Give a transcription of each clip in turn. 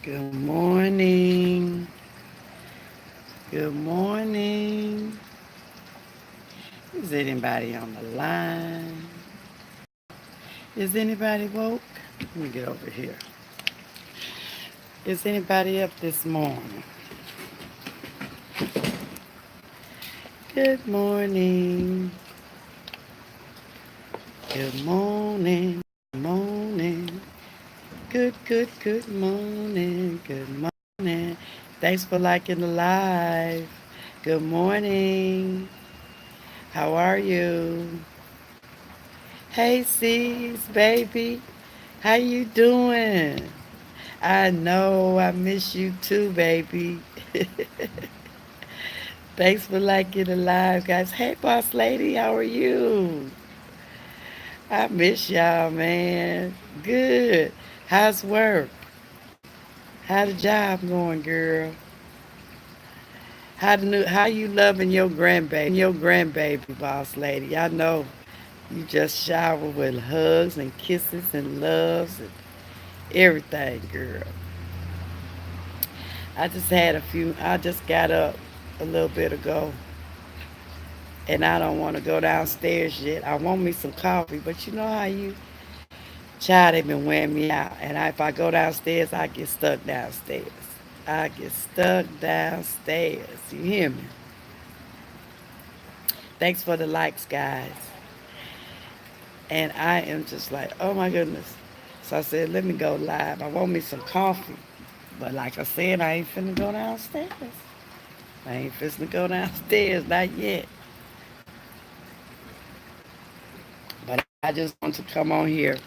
Good morning. Good morning. Is anybody on the line? Is anybody woke? Let me get over here. Is anybody up this morning? Good morning. Good morning. Morning. Good morning. Good morning. Thanks for liking the live. Good morning. How are you? Hey, sis, baby. How you doing? I know I miss you too, baby. Thanks for liking the live, guys. Hey, boss lady, how are you? I miss y'all, man. Good. How's work? How the job going, girl? How you loving your grandbaby, boss lady? I know you just shower with hugs and kisses and loves and everything, girl. I just got up a little bit ago and I don't want to go downstairs yet. I want me some coffee, but you know how you, child, they been wearing me out. And if I go downstairs, I get stuck downstairs. I get stuck downstairs. You hear me? Thanks for the likes, guys. And I am just like, oh my goodness. So I said, let me go live. I want me some coffee. But like I said, I ain't finna go downstairs. I ain't finna go downstairs, not yet. But I just want to come on here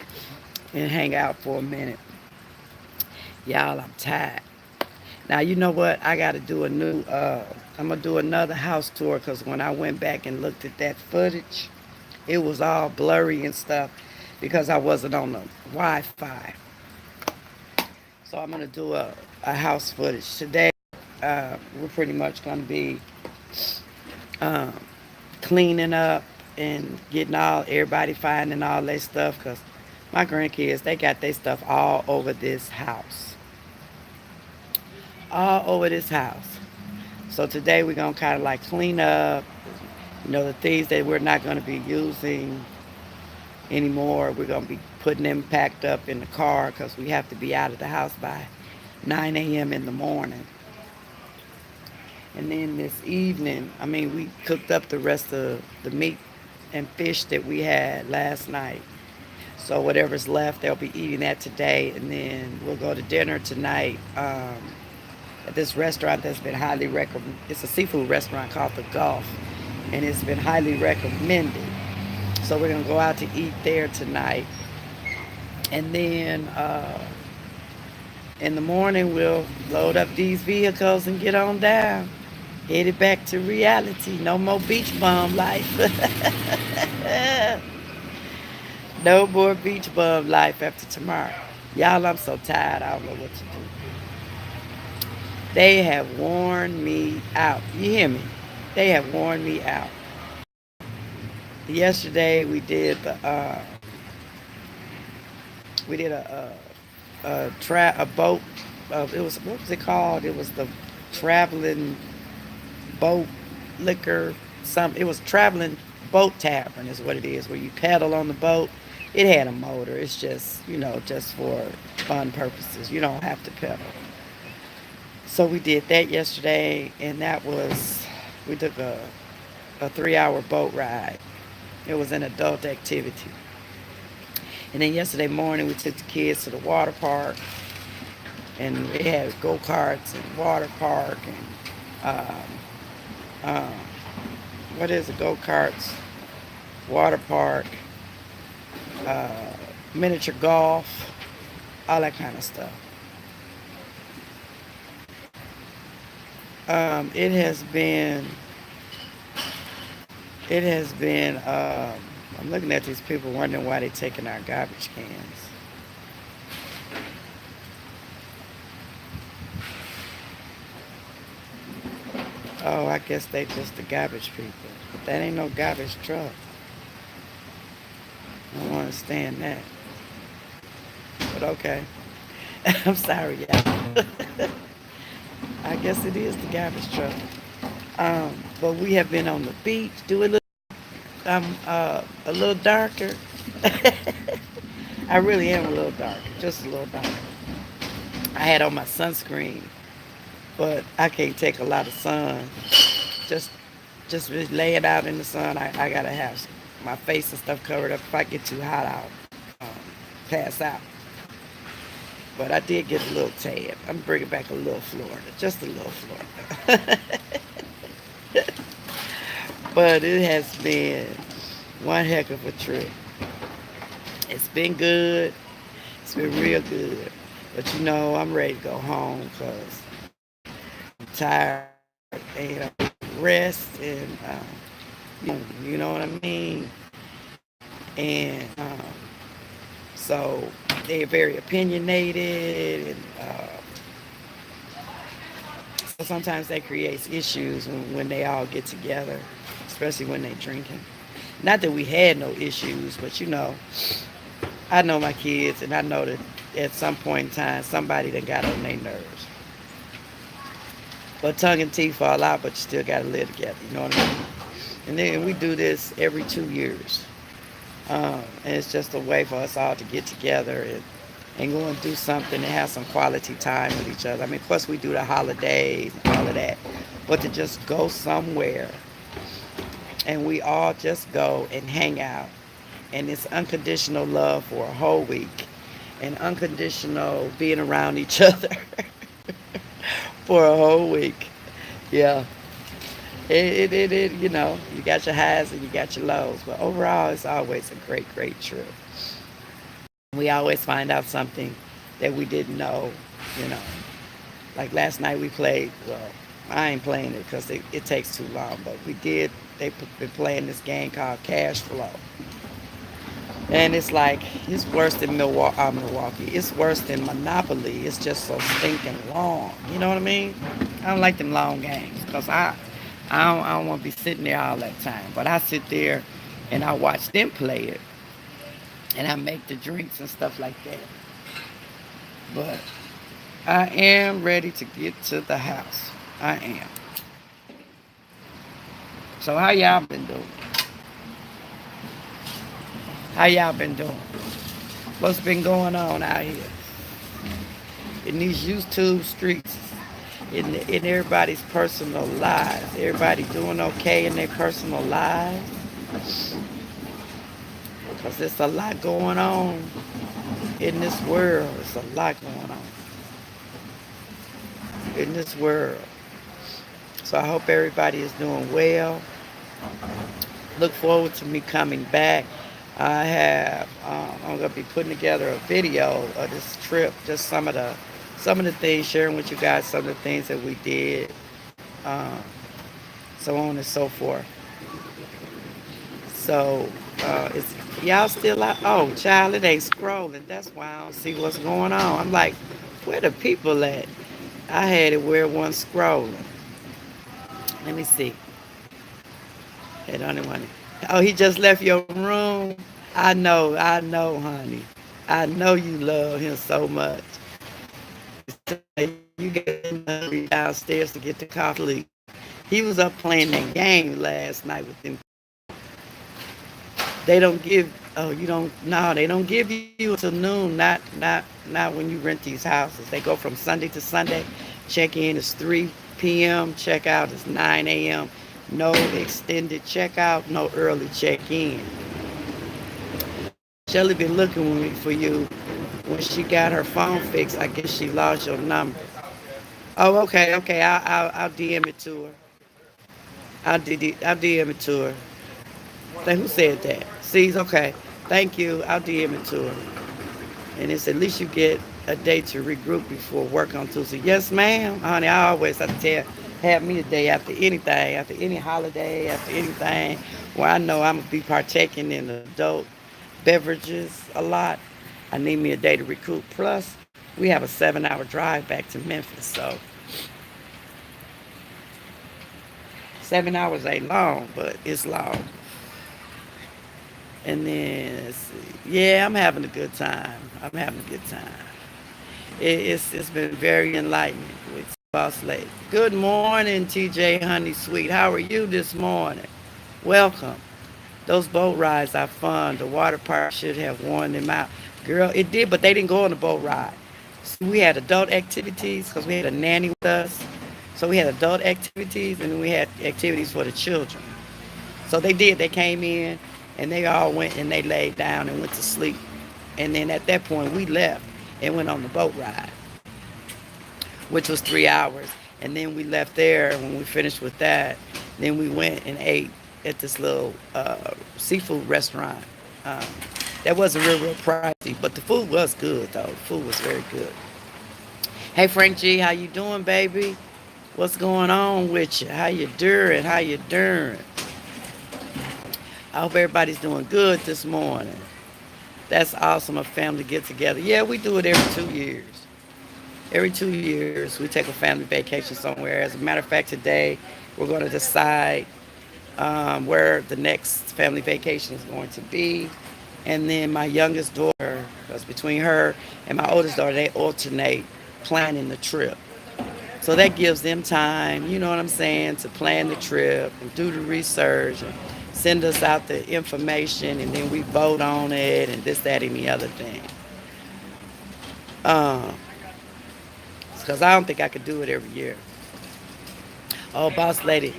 and hang out for a minute. Y'all, I'm tired. Now, you know what? I got to do I'm going to do another house tour because when I went back and looked at that footage, it was all blurry and stuff because I wasn't on the Wi-Fi. So I'm going to do a house footage. Today, we're pretty much going to be um, cleaning up and getting everybody finding all their stuff because my grandkids, they got their stuff all over this house. All over this house. So today we're going to kind of like clean up, the things that we're not going to be using anymore. We're going to be putting them packed up in the car because we have to be out of the house by 9 a.m. in the morning. And then this evening, we cooked up the rest of the meat and fish that we had last night. So whatever's left, they'll be eating that today. And then we'll go to dinner tonight at this restaurant that's been highly recommended. It's a seafood restaurant called The Gulf. And it's been highly recommended. So we're going to go out to eat there tonight. And then in the morning, we'll load up these vehicles and get on down. Headed back to reality. No more beach bum life. No more beach bum life after tomorrow. Y'all, I'm so tired. I don't know what to do. They have worn me out. You hear me? They have worn me out. Yesterday we did a boat. It was, what was it called? It was the traveling boat liquor. It was traveling boat tavern is what it is, where you paddle on the boat. It had a motor. It's just just for fun purposes. You don't have to pedal. So we did that yesterday, and we took a 3 hour boat ride. It was an adult activity. And then yesterday morning we took the kids to the water park, and they had go-karts and water park and um, what is it? Go-karts, water park, uh, miniature golf, all that kind of stuff. Um, it has been, it has been, I'm looking at these people wondering why they're taking our garbage cans. Oh, I guess they just the garbage people. That ain't no garbage truck. I don't understand that. But okay. I'm sorry, y'all. I guess it is the garbage truck. But we have been on the beach, doing a little darker. I really am a little darker, just a little darker. I had on my sunscreen, but I can't take a lot of sun. Just just laying out in the sun, I gotta have my face and stuff covered up. If I get too hot, I'll pass out. But I did get a little tan. I'm bringing back a little Florida, just a little Florida. But it has been one heck of a trip. It's been good. It's been real good. But you know, I'm ready to go home because I'm tired and I rest and you know what I mean. And so they're very opinionated, and so sometimes that creates issues when they all get together, especially when they're drinking. Not that we had no issues, but you know, I know my kids, and I know that at some point in time, somebody that got on their nerves. But tongue and teeth fall out, but you still got to live together. You know what I mean? And then we do this every 2 years. And it's just a way for us all to get together and go and do something and have some quality time with each other. I mean, of course, we do the holidays and all of that, but to just go somewhere and we all just go and hang out. And it's unconditional love for a whole week and unconditional being around each other for a whole week. Yeah. You know, you got your highs and you got your lows, but overall, it's always a great, great trip. We always find out something that we didn't know, you know. Like last night we played, well, I ain't playing it because it takes too long, but we did, been playing this game called Cash Flow. And it's like, it's worse than Milwaukee. It's worse than Monopoly. It's just so stinking long. You know what I mean? I don't like them long games because I don't want to be sitting there all that time. But I sit there and I watch them play it and I make the drinks and stuff like that. But I am ready to get to the house. I am. So how y'all been doing? How y'all been doing? What's been going on out here in these YouTube streets? In everybody's personal lives. Everybody doing okay in their personal lives? Because there's a lot going on in this world. There's a lot going on in this world. So I hope everybody is doing well. Look forward to me coming back. I'm gonna be putting together a video of this trip, just some of the things, sharing with you guys some of the things that we did, um, so on and so forth. So it's y'all still out? Oh, child, it ain't scrolling. That's why I don't see what's going on. I'm like, where the people at? I had it where it wasn't scrolling. Let me see. It only one. Oh, he just left your room. I know, honey. I know you love him so much. You get him downstairs to get the coffee. He was up playing that game last night with them. They don't give. Oh, you don't. No, they don't give you until noon. Not when you rent these houses. They go from Sunday to Sunday. Check in is 3 p.m. Check out is 9 a.m. No extended checkout. No early check in. Shelly been looking for you when she got her phone fixed. I guess she lost your number. Oh, okay, okay. I'll DM it to her. I'll DM it to her. Who said that? C's okay. Thank you. I'll DM it to her. And it's at least you get a day to regroup before work on Tuesday. Yes, ma'am. Honey, I always have to have me a day after anything, after any holiday, after anything where I know I'm gonna be partaking in adult beverages a lot. I need me a day to recoup. Plus, we have a 7-hour drive back to Memphis, so 7 hours ain't long, but it's long. And then, let's see. Yeah, I'm having a good time. I'm having a good time. It's been very enlightening with Boss Lady. Good morning, TJ Honey Sweet. How are you this morning? Welcome. Those boat rides are fun. The water park should have worn them out. Girl, it did, but they didn't go on the boat ride. See, we had adult activities because we had a nanny with us. So we had adult activities and then we had activities for the children. So they did. They came in and they all went and they laid down and went to sleep. And then at that point, we left and went on the boat ride, which was 3 hours. And then we left there. And when we finished with that, then we went and ate at this little seafood restaurant. Um, that wasn't real pricey, but the food was good though. The food was very good. Hey Frank G, how you doing, baby? What's going on with you? How you doing? How you doing? I hope everybody's doing good this morning. That's awesome. A family get together. Yeah, we do it every 2 years. Every 2 years, we take a family vacation somewhere. As a matter of fact, today we're going to decide where the next family vacation is going to be. And then my youngest daughter, because between her and my oldest daughter, they alternate planning the trip. So that gives them time, you know what I'm saying, to plan the trip and do the research and send us out the information and then we vote on it and this, that, and the other thing. Um, because I don't think I could do it every year. Oh, boss lady,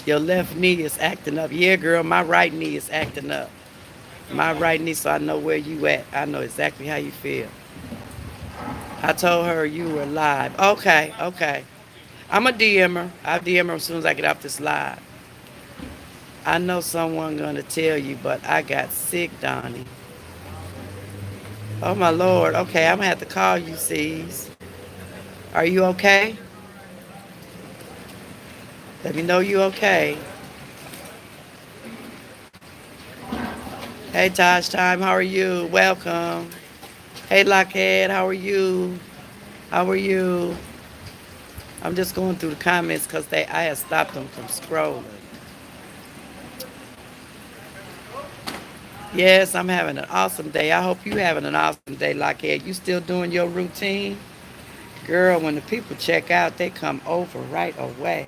your left knee is acting up. Yeah, girl, my right knee is acting up. My right knee, so I know where you at. I know exactly how you feel. I told her you were live. Okay, okay. I'm a DMer. I'll DM her as soon as I get off this live. I know someone gonna tell you, but I got sick, Donnie. Oh my Lord. Okay, I'm gonna have to call you, C's. Are you okay? Let me know you okay. Hey Tosh Time, how are you? Welcome. Hey Lockhead, how are you? How are you? I'm just going through the comments because I had stopped them from scrolling. Yes, I'm having an awesome day. I hope you having an awesome day, Lockhead. You still doing your routine? Girl, when the people check out, they come over right away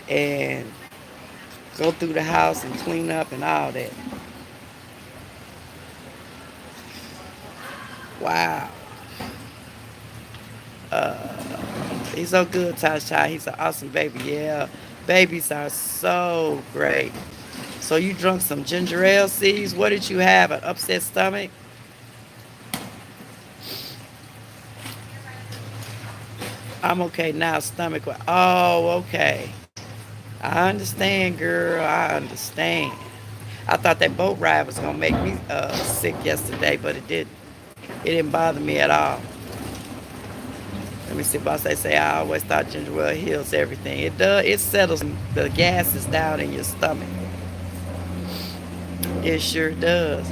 and go through the house and clean up and all that. Wow. He's so good, Tasha. He's an awesome baby. Yeah, babies are so great. So you drunk some ginger ale seeds. What did you have? An upset stomach? I'm okay now. Stomach. Oh, okay. I understand, girl. I understand. I thought that boat ride was gonna make me sick yesterday, but it didn't. It didn't bother me at all. Let me see if I say I always thought ginger ale heals everything. It does. It settles the gases down in your stomach. It sure does.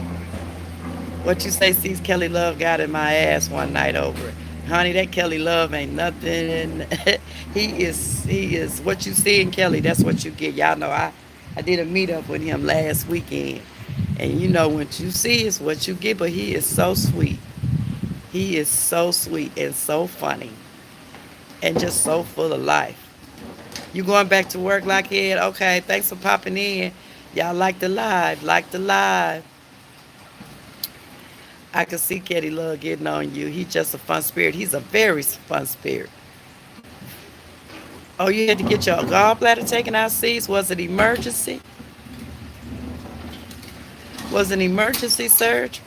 What you say, sees Kelly Love got in my ass one night over it. Honey, that Kelly Love ain't nothing. He is what you see in Kelly, that's what you get. Y'all know I did a meetup with him last weekend. And you know what you see is what you get, but he is so sweet. He is so sweet and so funny and just so full of life. You going back to work, Lockhead? Okay, thanks for popping in. Y'all like the live, like the live. I can see Katie Love getting on you. He's just a fun spirit. He's a very fun spirit. Oh, you had to get your gallbladder taken out, C's? Was it emergency? Was an emergency surgery?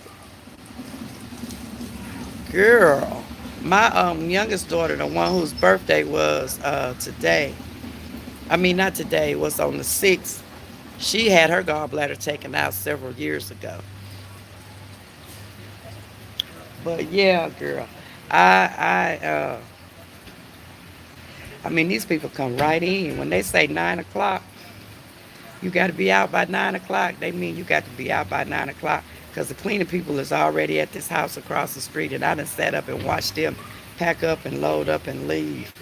Girl, my youngest daughter, the one whose birthday was today, I mean, not today, it was on the 6th. She had her gallbladder taken out several years ago. But yeah, girl, I, I, uh, I mean, these people come right in. When they say 9 o'clock, you got to be out by 9 o'clock. They mean you got to be out by 9 o'clock because the cleaning people is already at this house across the street, and I done sat up and watched them pack up and load up and leave.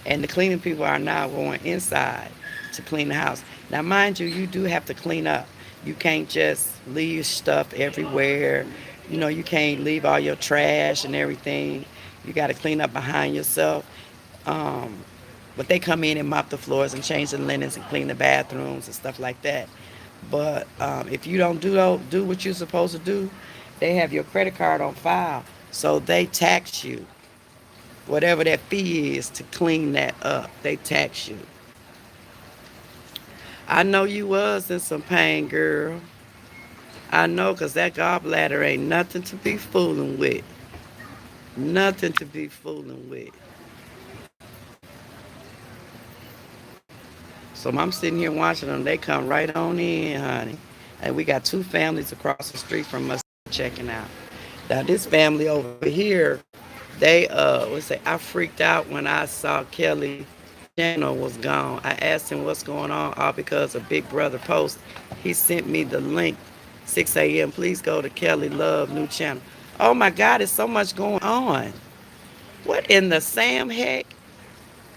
And the cleaning people are now going inside to clean the house. Now, mind you, you do have to clean up. You can't just leave stuff everywhere. You can't leave all your trash and everything. You got to clean up behind yourself. Um, but they come in and mop the floors and change the linens and clean the bathrooms and stuff like that. But if you don't do what you're supposed to do, they have your credit card on file, so they tax you. Whatever that fee is to clean that up, they tax you. I know you was in some pain, girl. I know, 'cause that gallbladder ain't nothing to be fooling with. Nothing to be fooling with. So I'm sitting here watching them. They come right on in, honey. And we got two families across the street from us checking out. Now this family over here, they let's say I freaked out when I saw Kelly channel was gone. I asked him what's going on, all because of Big Brother post. He sent me the link, 6 a.m. Please go to Kelly Love new channel. Oh my God, there's so much going on. What in the Sam heck?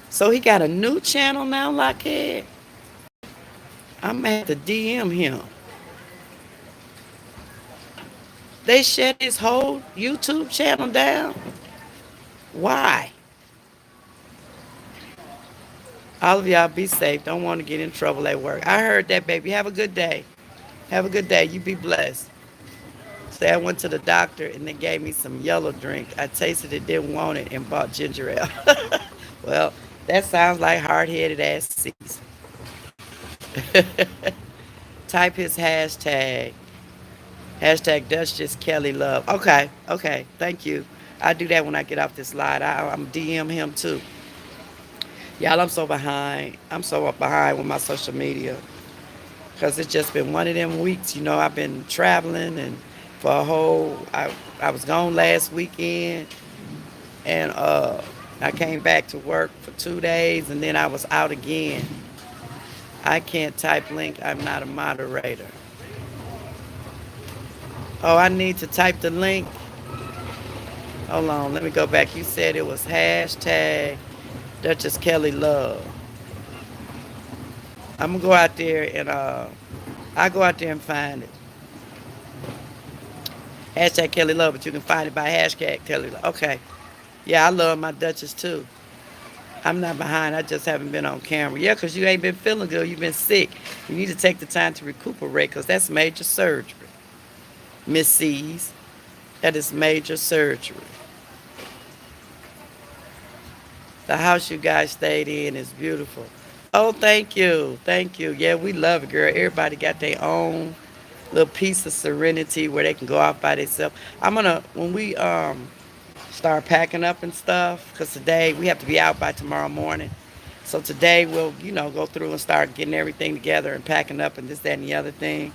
So he got a new channel now, Lockheed? I'm gonna have to DM him. They shut his whole YouTube channel down. Why? All of y'all be safe. Don't want to get in trouble at work. I heard that, baby. Have a good day. Have a good day. You be blessed. Say I went to the doctor and they gave me some yellow drink. I tasted it, didn't want it, and bought ginger ale. Well, that sounds like hard-headed ass C's. Type his hashtag. Hashtag Dutch just Kelly Love. Okay, okay. Thank you. I do that when I get off this slide. I'm DM him too. Y'all, I'm so behind. I'm so up behind with my social media because it's just been one of them weeks. I've been traveling and for a whole. I was gone last weekend and I came back to work for 2 days and then I was out again. I can't type link. I'm not a moderator. Oh, I need to type the link. Hold on, let me go back. You said it was hashtag Duchess Kelly Love. I'm gonna go out there and I go out there and find it. Hashtag Kelly Love, but you can find it by hashtag Kelly Love. Okay. Yeah, I love my Duchess too. I'm not behind. I just haven't been on camera. Yeah, because you ain't been feeling good. You've been sick. You need to take the time to recuperate because that's major surgery. Miss C's. That is major surgery. The house you guys stayed in is beautiful. Oh, thank you. Thank you. Yeah, we love it, girl. Everybody got their own little piece of serenity where they can go out by themselves. When we start packing up and stuff, because today we have to be out by tomorrow morning. So today we'll, go through and start getting everything together and packing up and this, that, and the other thing.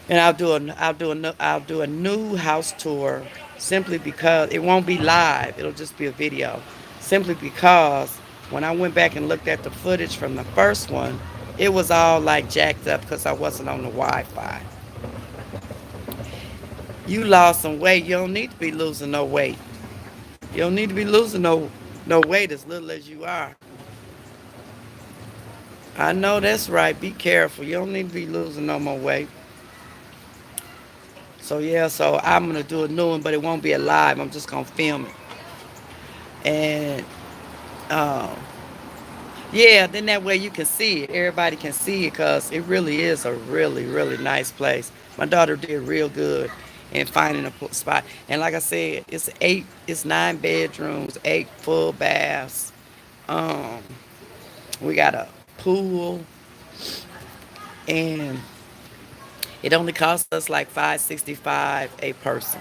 And I'll do a new house tour simply because it won't be live. It'll just be a video. Simply because when I went back and looked at the footage from the first one, it was all like jacked up because I wasn't on the Wi-Fi. You lost some weight. You don't need to be losing no weight. You don't need to be losing no weight as little as you are. I know that's right. Be careful. You don't need to be losing no more weight. So yeah, so I'm gonna do a new one, but it won't be a live. I'm just gonna film it. And um, yeah, then that way you can see it. Everybody can see it because it really is a really, really nice place. My daughter did real good in finding a spot. And like I said, it's 9 bedrooms, 8 full baths. Um, we got a pool, and it only costs us like 565 a person.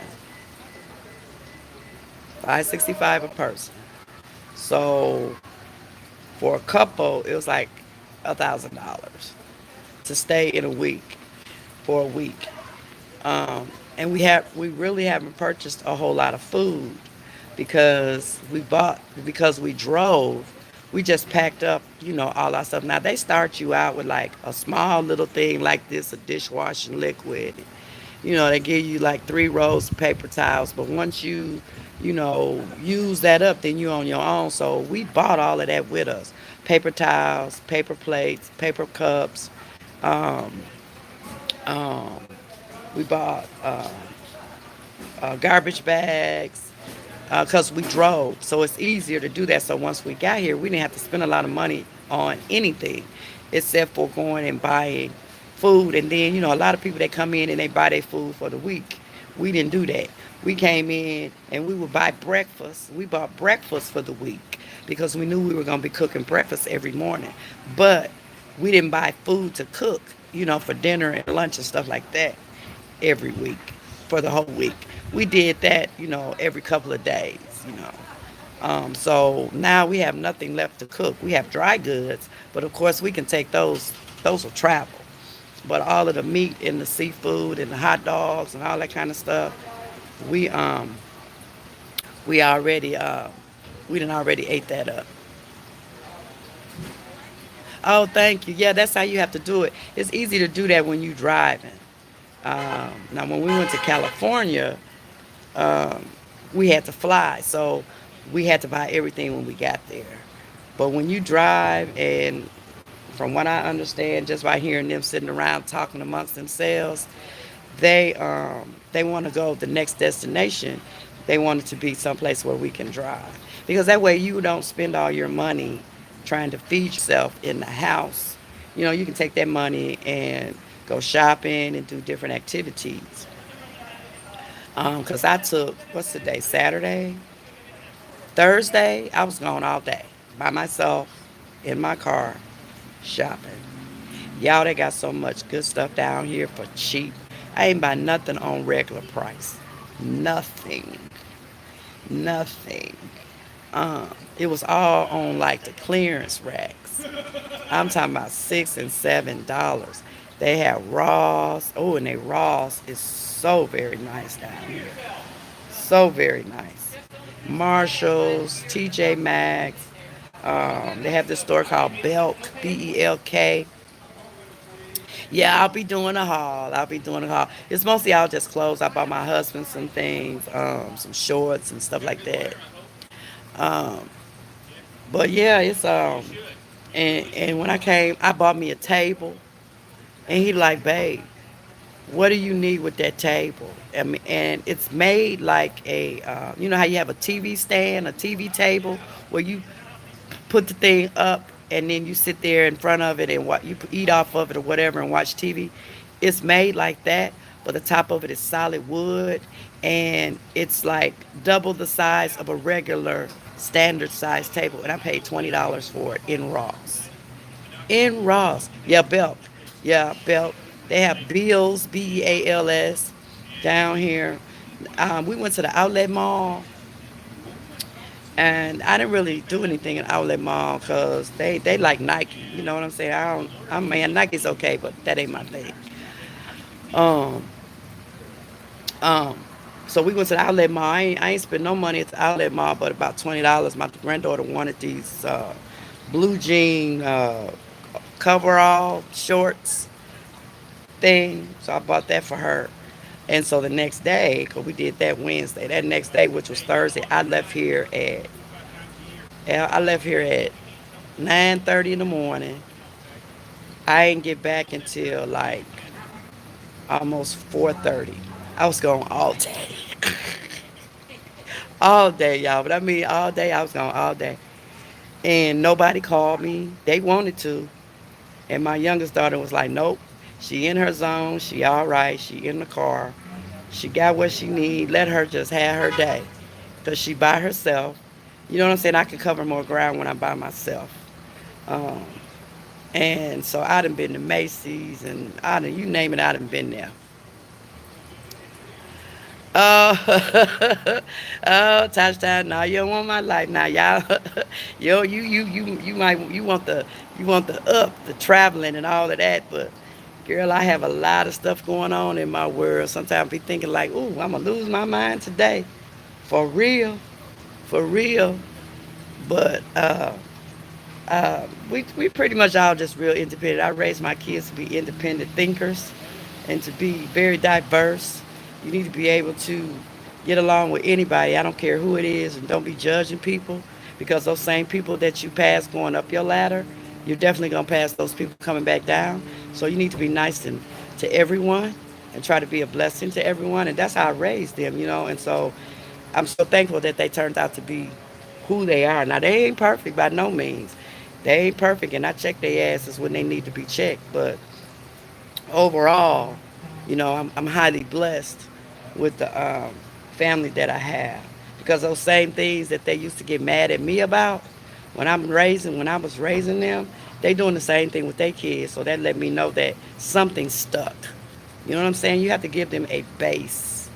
565 a person. So for a couple, it was like $1,000 to stay in a week for a week. And we really haven't purchased a whole lot of food because we drove. We just packed up, all our stuff. Now they start you out with like a small little thing like this, a dishwashing liquid. They give you like 3 rolls of paper towels, but once use that up, then you're on your own. So we bought all of that with us: paper towels, paper plates, paper cups. Um, um, we bought garbage bags, because we drove. So it's easier to do that. So once we got here, we didn't have to spend a lot of money on anything except for going and buying food. And then, a lot of people that come in and they buy their food for the week. We didn't do that. We came in and we would buy breakfast. We bought breakfast for the week because we knew we were going to be cooking breakfast every morning. But we didn't buy food to cook, for dinner and lunch and stuff like that every week for the whole week. We did that, every couple of days. So now we have nothing left to cook. We have dry goods, but of course we can take those. Those will travel. But all of the meat and the seafood and the hot dogs and all that kind of stuff, we we already we done already ate that up. Oh, thank you. Yeah, that's how you have to do it. It's easy to do that when you driving. Now, when we went to California, um, we had to fly, so we had to buy everything when we got there. But when you drive, and from what I understand, just by hearing them sitting around talking amongst themselves, they want to go the next destination. They want it to be someplace where we can drive, because that way you don't spend all your money trying to feed yourself in the house. You can take that money and go shopping and do different activities. Because I took, what's the day, Saturday, Thursday, I was gone all day by myself in my car shopping. Y'all, they got so much good stuff down here for cheap. I ain't buy nothing on regular price. Nothing. Nothing. It was all on like the clearance racks. I'm talking about $6 and $7. They have Ross. Oh, and they Ross is so very nice down here. So very nice. Marshalls, TJ Maxx. They have this store called Belk, Belk. Yeah, I'll be doing a haul. I'll be doing a haul. It's mostly all just clothes. I bought my husband some things, some shorts and stuff like that. Um, but yeah, it's and when I came, I bought me a table, and he like, babe, what do you need with that table? I mean, and it's made like you know how you have a TV stand, a TV table, where you put the thing up and then you sit there in front of it and what you eat off of it or whatever and watch TV. It's made like that, but the top of it is solid wood, and it's like double the size of a regular standard size table. And I paid $20 for it in Ross. In Ross, yeah, Belk, yeah, Belk. They have Bills, Beals, down here. We went to the outlet mall, and I didn't really do anything in outlet mall because they like Nike. You know what I'm saying? I don't. I mean, Nike's okay, but that ain't my thing. Um, um. So we went to the outlet mall. I ain't spend no money at the outlet mall, but about $20. My granddaughter wanted these blue jean coverall shorts thing, so I bought that for her. And so the next day, because we did that Wednesday, that next day, which was Thursday, I left here at 9:30 in the morning. I didn't get back until like almost 4:30. I was gone all day. All day, y'all. But I mean all day, I was gone all day. And nobody called me. They wanted to. And my youngest daughter was like, nope. She in her zone. She all right. She in the car. She got what she need. Let her just have her day. Because she by herself. You know what I'm saying? I can cover more ground when I'm by myself. Um, and so I done been to Macy's, and you name it, I done been there. Oh, oh, touchdown! No, you don't want my life now, y'all. Yo, you want the traveling and all of that, but girl, I have a lot of stuff going on in my world. Sometimes I be thinking like, ooh, I'm gonna lose my mind today, for real, for real. But we pretty much all just real independent. I raised my kids to be independent thinkers and to be very diverse. You need to be able to get along with anybody. I don't care who it is, and don't be judging people, because those same people that you pass going up your ladder, you're definitely gonna pass those people coming back down. So you need to be nice to everyone. and try to be a blessing to everyone. And that's how I raised them, And so I'm so thankful that they turned out to be who they are. Now, they ain't perfect by no means. They ain't perfect, and I check their asses when they need to be checked. But overall, I'm highly blessed with the family that I have because those same things that they used to get mad at me about when I was raising them, they doing the same thing with their kids. So that let me know that something stuck. You know what I'm saying? You have to give them a base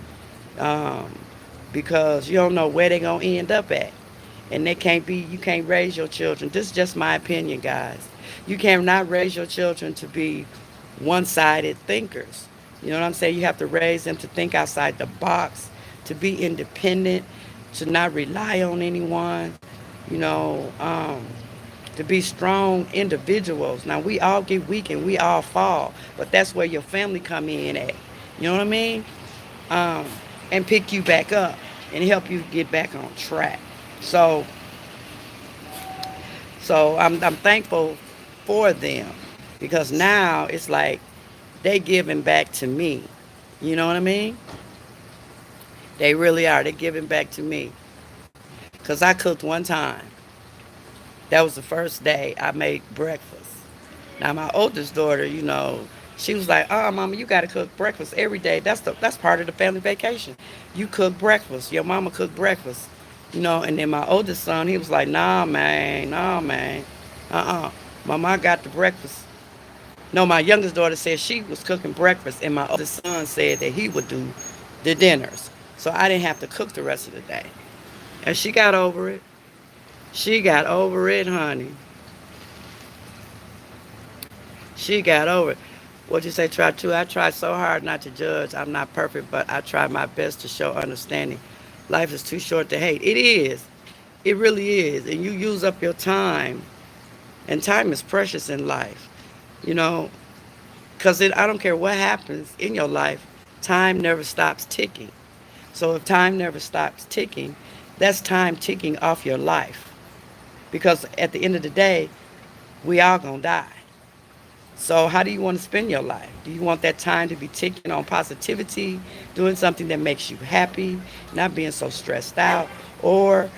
um, because you don't know where they're gonna end up at, and you can't raise your children. This is just my opinion, guys. You cannot raise your children to be one-sided thinkers. You know what I'm saying? You have to raise them to think outside the box, to be independent, to not rely on anyone. You know, to be strong individuals. Now we all get weak and we all fall, but that's where your family come in at. You know what I mean? Um, and pick you back up and help you get back on track. So, so I'm thankful for them because now it's like they giving back to me. You know what I mean? They really are. They giving back to me because I cooked one time. That was the first day I made breakfast. Now my oldest daughter, she was like, "Oh, mama, you got to cook breakfast every day. That's part of the family vacation. You cook breakfast. Your mama cook breakfast." And then my oldest son, he was like, "Nah, man, nah, man, mama, I got the breakfast." No, my youngest daughter said she was cooking breakfast, and my oldest son said that he would do the dinners, so I didn't have to cook the rest of the day. And she got over it. She got over it, honey. She got over it. What'd you say, try to? I try so hard not to judge. I'm not perfect, but I try my best to show understanding. Life is too short to hate. It is. It really is. And you use up your time. And time is precious in life. You know, because I don't care what happens in your life, time never stops ticking. So if time never stops ticking, that's time ticking off your life. Because at the end of the day, we all gonna die. So, how do you want to spend your life? Do you want that time to be ticking on positivity, doing something that makes you happy, not being so stressed out, or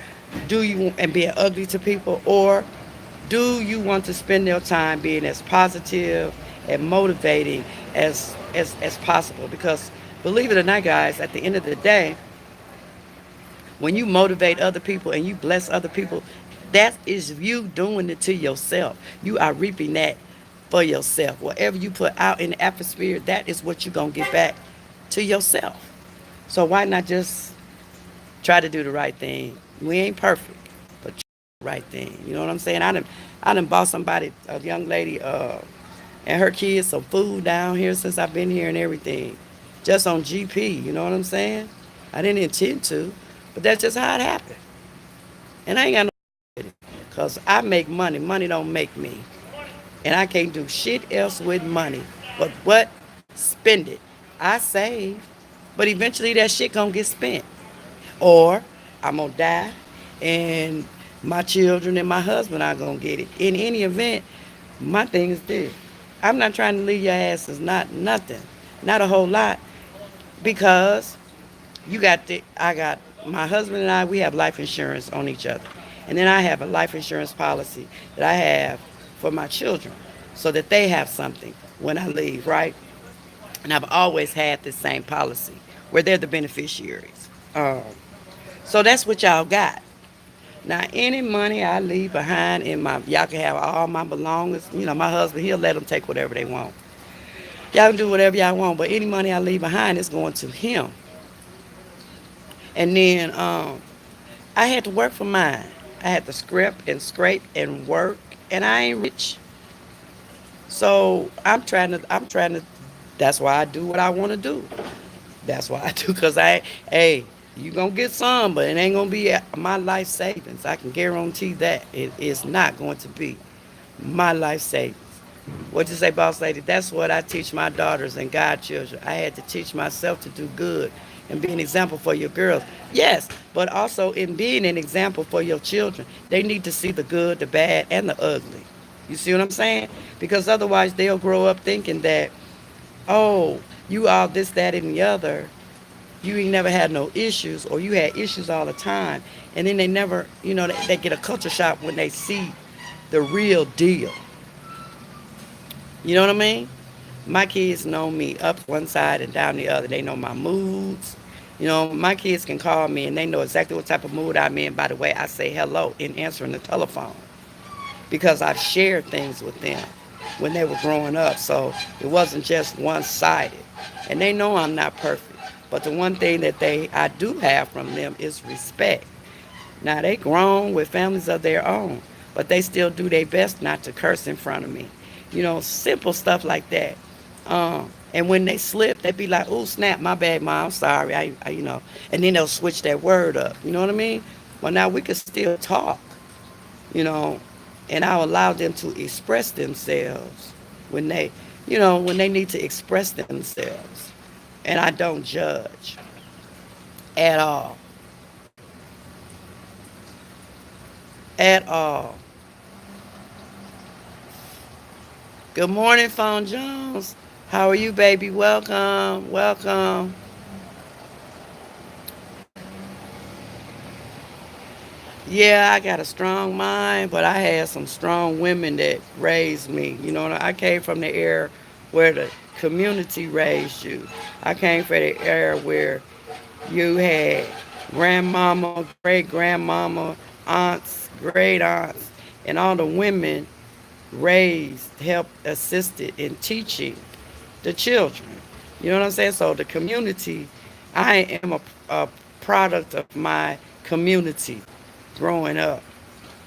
and being ugly to people, or do you want to spend your time being as positive and motivating as possible? Because believe it or not, guys, at the end of the day, when you motivate other people and you bless other people, that is you doing it to yourself. You are reaping that for yourself. Whatever you put out in the atmosphere, that is what you're going to get back to yourself. So why not just try to do the right thing? We ain't perfect, but try the right thing. You know what I'm saying? I done bought somebody, a young lady, and her kids some food down here since I've been here and everything. Just on GP, you know what I'm saying? I didn't intend to, but that's just how it happened. And I ain't got no with it. Because I make money. Money don't make me. And I can't do shit else with money. But what? Spend it. I save. But eventually that shit gonna get spent. Or I'm gonna die and my children and my husband are gonna get it. In any event, my thing is this. I'm not trying to leave your asses not nothing. Not a whole lot. Because I got my husband and I, we have life insurance on each other. And then I have a life insurance policy that I have for my children so that they have something when I leave, right? And I've always had this same policy where they're the beneficiaries. So that's what y'all got. Now, any money I leave behind y'all can have all my belongings. My husband, he'll let them take whatever they want. Y'all can do whatever y'all want, but any money I leave behind is going to him. And then I had to work for mine. I had to scrape and work, and I ain't rich. So I'm trying to. That's why I do what I want to do. That's why I do, cause hey, you gonna get some, but it ain't gonna be my life savings. I can guarantee that it is not going to be my life savings. What you say, boss lady? That's what I teach my daughters and godchildren. I had to teach myself to do good and be an example for your girls. Yes, but also in being an example for your children, they need to see the good, the bad, and the ugly. You see what I'm saying? Because otherwise they'll grow up thinking that, oh, You all this, that, and the other. You ain't never had no issues, or you had issues all the time. And then they never, they get a culture shock when they see the real deal. You know what I mean? My kids know me up one side and down the other. They know my moods. My kids can call me and they know exactly what type of mood I'm in by the way I say hello in answering the telephone, because I've shared things with them when they were growing up. So it wasn't just one sided. And they know I'm not perfect. But the one thing that I do have from them is respect. Now they grown with families of their own, but they still do their best not to curse in front of me. Simple stuff like that. And when they slip, they be like, "Oh snap, my bad, mom, I'm sorry." And then they'll switch that word up. You know what I mean? Well, now we can still talk. You know, and I'll allow them to express themselves when they need to express themselves, and I don't judge at all, at all. Good morning, Phone Jones. How are you, baby? Welcome, welcome. Yeah, I got a strong mind, but I had some strong women that raised me. I came from the era where the community raised you. I came from the era where you had grandmama, great grandmama, aunts, great aunts, and all the women raised, helped, assisted in teaching the children. You know what I'm saying? So the community, I am a product of my community growing up.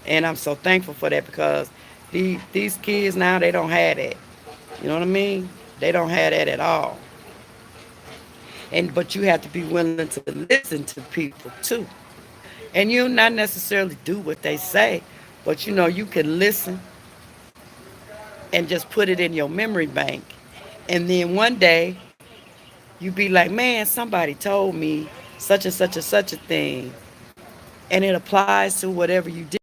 And I'm so thankful for that, because these kids now, they don't have that. You know what I mean? They don't have that at all. But you have to be willing to listen to people too. And you not necessarily do what they say, but you can listen and just put it in your memory bank. And then one day you be like, man, somebody told me such and such and such a thing. And it applies to whatever you did.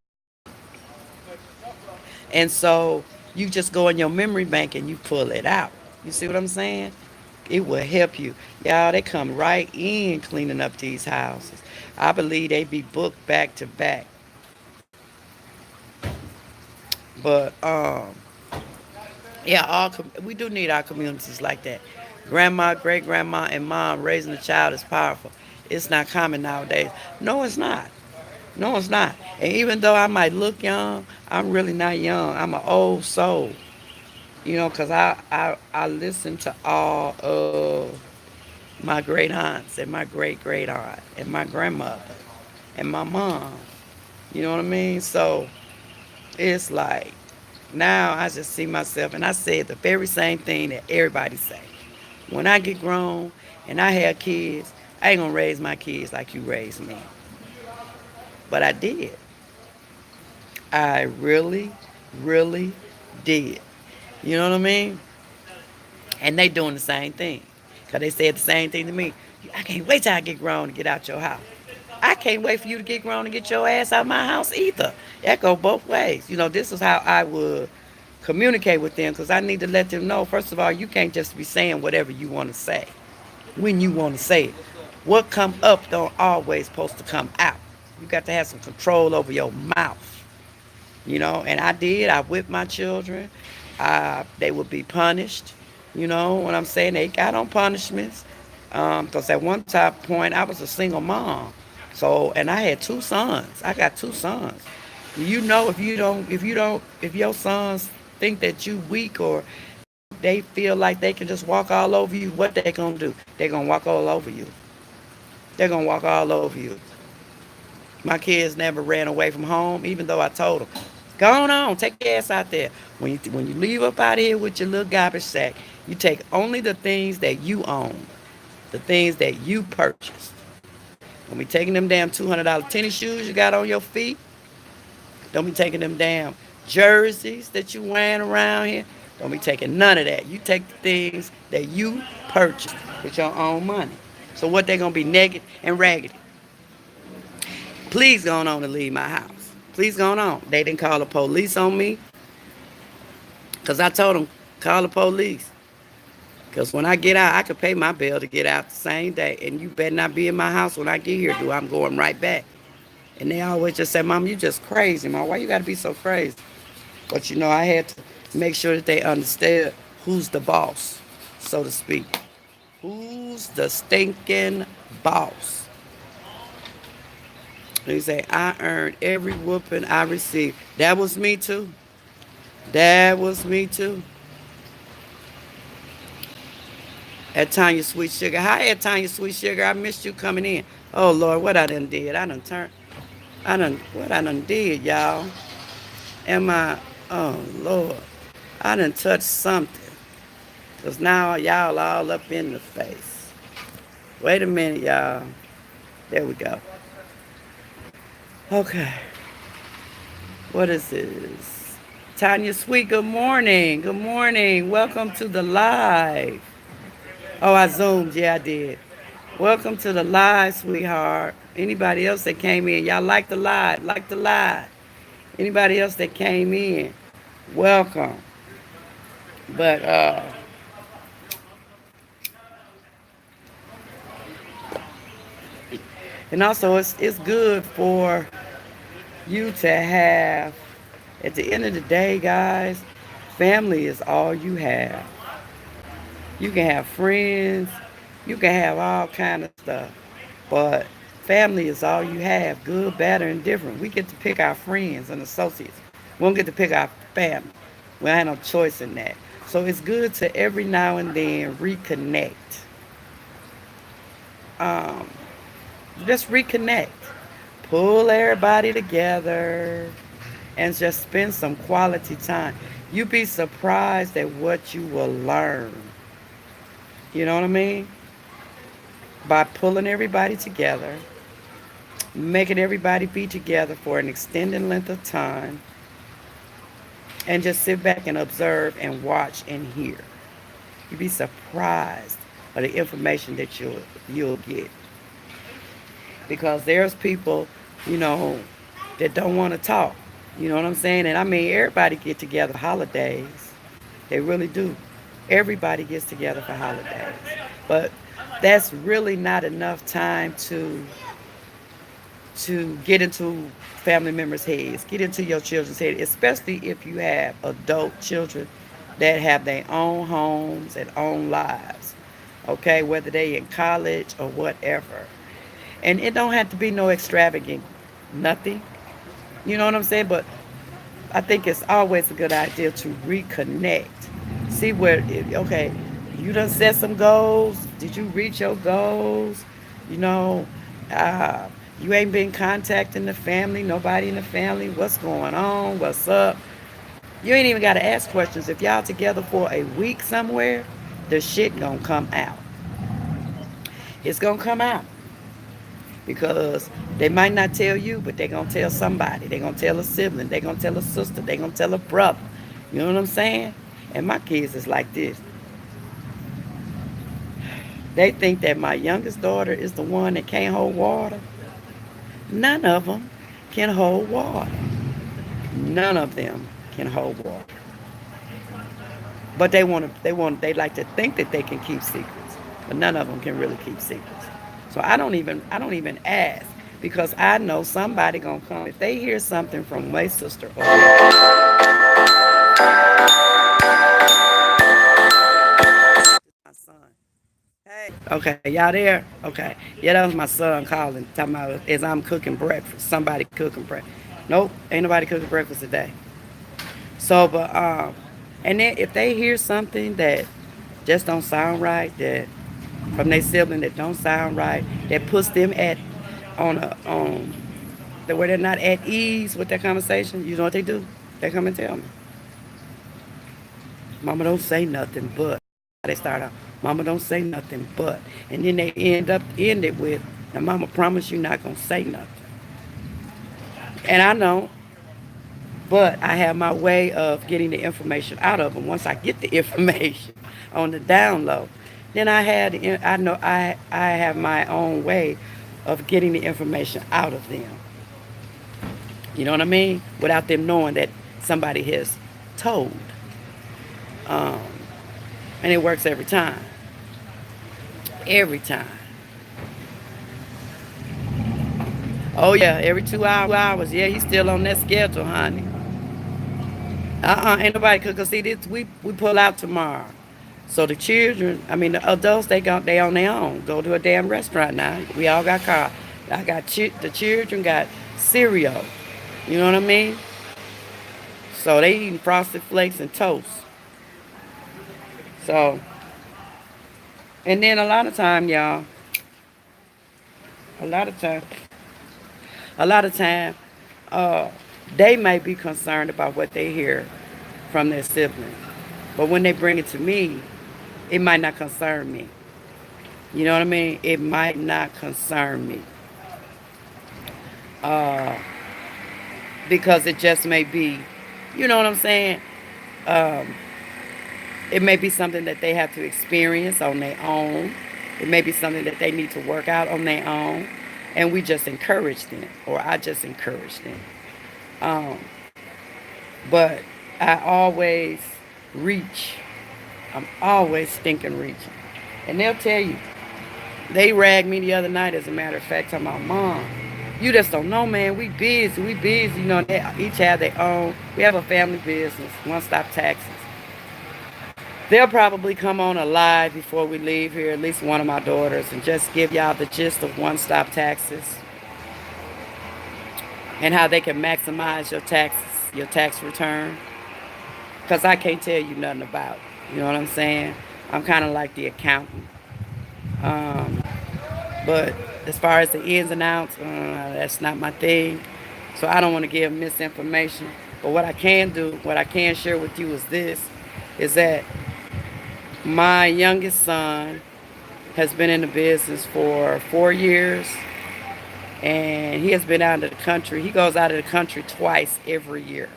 And so you just go in your memory bank and you pull it out. You see what I'm saying? It will help you. Y'all, they come right in cleaning up these houses. I believe they be booked back to back. But yeah, we do need our communities like that. Grandma, great grandma, and mom raising a child is powerful. It's not common nowadays. No, it's not. No, it's not. And even though I might look young, I'm really not young. I'm an old soul. Because I listen to all of my great aunts and my great great aunt and my grandmother and my mom. You know what I mean? So it's like, now I just see myself, and I said the very same thing that everybody say. When I get grown and I have kids, I ain't gonna raise my kids like you raised me. But I did. I really, really did. You know what I mean? And they doing the same thing. Because they said the same thing to me. I can't wait till I get grown to get out your house. I can't wait for you to get grown and get your ass out of my house either. That go both ways. This is how I would communicate with them, because I need to let them know, first of all, you can't just be saying whatever you want to say when you want to say it. What come up don't always supposed to come out. You got to have some control over your mouth. And I did. I whipped my children. They would be punished. You know what I'm saying? They got on punishments. Because at one time point, I was a single mom. So, and I had two sons. I got two sons. If your sons think that you weak, or they feel like they can just walk all over you, what they gonna do? They gonna walk all over you. They're gonna walk all over you. My kids never ran away from home, even though I told them, "Go on, take your ass out there." When you leave up out of here with your little garbage sack, you take only the things that you own, the things that you purchased. Don't be taking them damn $200 tennis shoes you got on your feet. Don't be taking them damn jerseys that you wearing around here. Don't be taking none of that. You take the things that you purchased with your own money. So what, they gonna be naked and raggedy? Please go on and leave my house. Please go on. They didn't call the police on me, because I told them, call the police. Because when I get out, I could pay my bill to get out the same day. And you better not be in my house when I get here, do I'm going right back. And they always just say, Mom, you just crazy, Mom. Why you got to be so crazy? But you know, I had to make sure that they understood who's the boss, so to speak. Who's the stinking boss? They say, I earned every whooping I received. That was me too. That was me too. At Tanya Sweet Sugar. Hi, at Tanya Sweet Sugar. I missed you coming in. Oh Lord, what I done did. I done turned. What I done did, y'all. Am I, oh Lord. I done touched something. Because now y'all all up in the face. Wait a minute, y'all. There we go. Okay. What is this? Tanya Sweet, good morning. Good morning. Welcome to the live. Oh, I zoomed. Yeah, I did. Welcome to the live, sweetheart. Anybody else that came in, y'all like the live, like the live. Anybody else that came in, welcome. But and also it's good for you to have. At the end of the day, guys, family is all you have. You can have friends, you can have all kind of stuff, but family is all you have, good, bad, or indifferent. We get to pick our friends and associates. We don't get to pick our family. We ain't no choice in that. So it's good to every now and then reconnect. Um, just reconnect. Pull everybody together and just spend some quality time. You'd be surprised at what you will learn. You know what I mean? By pulling everybody together, making everybody be together for an extended length of time, and just sit back and observe and watch and hear. You'd be surprised by the information that you'll get. Because there's people, you know, that don't want to talk. You know what I'm saying? And I mean, everybody get together holidays. They really do. Everybody gets together for holidays. But that's really not enough time to get into family members' heads, get into your children's head, especially if you have adult children that have their own homes and own lives. Okay, whether they in college or whatever. And it don't have to be no extravagant nothing. You know what I'm saying? But I think it's always a good idea to reconnect. See where, okay, you done set some goals. Did you reach your goals? You know, uh, you ain't been contacting the family, nobody in the family. What's going on? What's up? You ain't even got to ask questions. If y'all together for a week somewhere, the shit gonna come out. It's gonna come out because they might not tell you, but they gonna tell somebody. They gonna tell a sibling. They gonna tell a sister. They gonna tell a brother. You know what I'm saying? And my kids is like this. They think that my youngest daughter is the one that can't hold water. None of them can hold water. None of them can hold water. But they like to think that they can keep secrets. But none of them can really keep secrets. So I don't even ask because I know somebody gonna come. If they hear something from my sister or my son. Hey. Okay, y'all there? Okay. Yeah, that was my son calling, talking about as I'm cooking breakfast. Somebody cooking breakfast. Nope, ain't nobody cooking breakfast today. So, but and then if they hear something that just don't sound right, that from their sibling that don't sound right, that puts them at on the where they're not at ease with their conversation, you know what they do? They come and tell me, "Mama, don't say nothing, but." They start out, "Mama, don't say nothing, but," and then they end it with, "Now, Mama, promise you not gonna say nothing." And I know, but I have my way of getting the information out of them. Once I get the information on the download, then I know I have my own way of getting the information out of them. You know what I mean? Without them knowing that somebody has told. Um, And it works every time. Every time. Oh yeah, every 2 hours. Yeah, he's still on that schedule, honey. Ain't nobody could. Cause see, this we pull out tomorrow. So the children, I mean the adults, they on their own. Go to a damn restaurant now. We all got car. I got the children got cereal. You know what I mean? So they eating frosted flakes and toast. So and then a lot of time, y'all. A lot of time. A lot of time, uh, they may be concerned about what they hear from their sibling, but when they bring it to me, it might not concern me. You know what I mean? It might not concern me uh, because it just may be, you know what I'm saying? Um, it may be something that they have to experience on their own. It may be something that they need to work out on their own. And we just encourage them, or I just encourage them. Um, but I always reach. I'm always thinking reaching. And they'll tell you, they ragged me the other night, as a matter of fact, talking about, Mom, you just don't know, man. We busy. We busy. You know, they each have their own. We have a family business, One Stop Taxes. They'll probably come on a live before we leave here, at least one of my daughters, and just give y'all the gist of One Stop Taxes and how they can maximize your taxes, your tax return. Because I can't tell you nothing about it. You know what I'm saying? I'm kind of like the accountant. Um, but as far as the ins and outs, that's not my thing. So I don't want to give misinformation. But what I can do, what I can share with you is this, is that my youngest son has been in the business for 4 years, and he has been out of the country. He goes out of the country twice every year.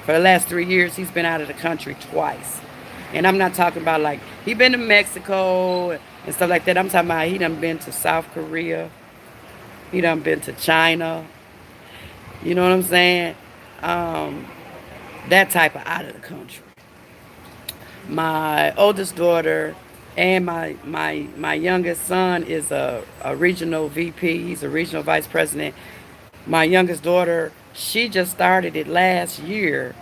For the last 3 years, he's been out of the country twice. And I'm not talking about like, he been to Mexico and stuff like that. I'm talking about he done been to South Korea. He done been to China. You know what I'm saying? Um, that type of out of the country. My oldest daughter and my youngest son is a regional VP. He's a regional vice president. My youngest daughter, she just started it last year,